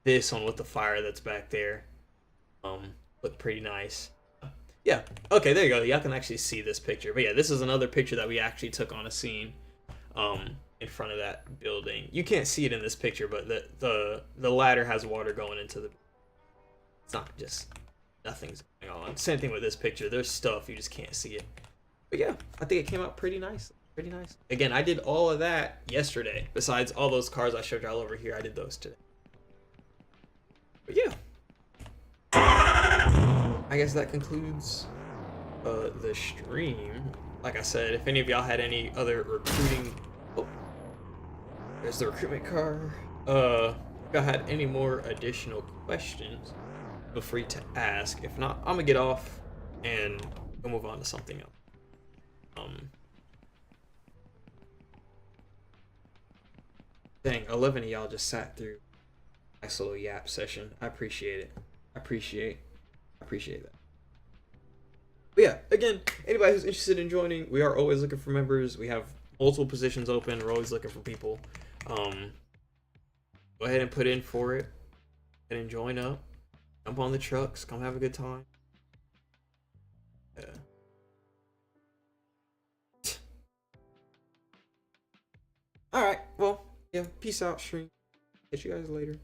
this one with the fire that's back there. Looked pretty nice. Yeah, okay, there you go. Y'all can actually see this picture. But yeah, this is another picture that we actually took on a scene in front of that building. You can't see it in this picture, but the ladder has water going into the. It's not just nothing's going on. Same thing with this picture. There's stuff, you just can't see it. But yeah, I think it came out pretty nice. Pretty nice. Again, I did all of that yesterday. Besides all those cars I showed y'all over here, I did those today. But yeah. I guess that concludes the stream. Like I said, if any of y'all had any other recruiting... Oh, there's the recruitment car. If y'all had any more additional questions, feel free to ask. If not, I'm gonna get off and we'll move on to something else. Dang, 11 of y'all just sat through a nice little yap session. I appreciate it. I appreciate that. But yeah, again, anybody who's interested in joining, we are always looking for members. We have multiple positions open. We're always looking for people. Go ahead and put in for it and join up. Jump on the trucks. Come have a good time. Yeah. All right. Well, yeah. Peace out, stream. Catch you guys later.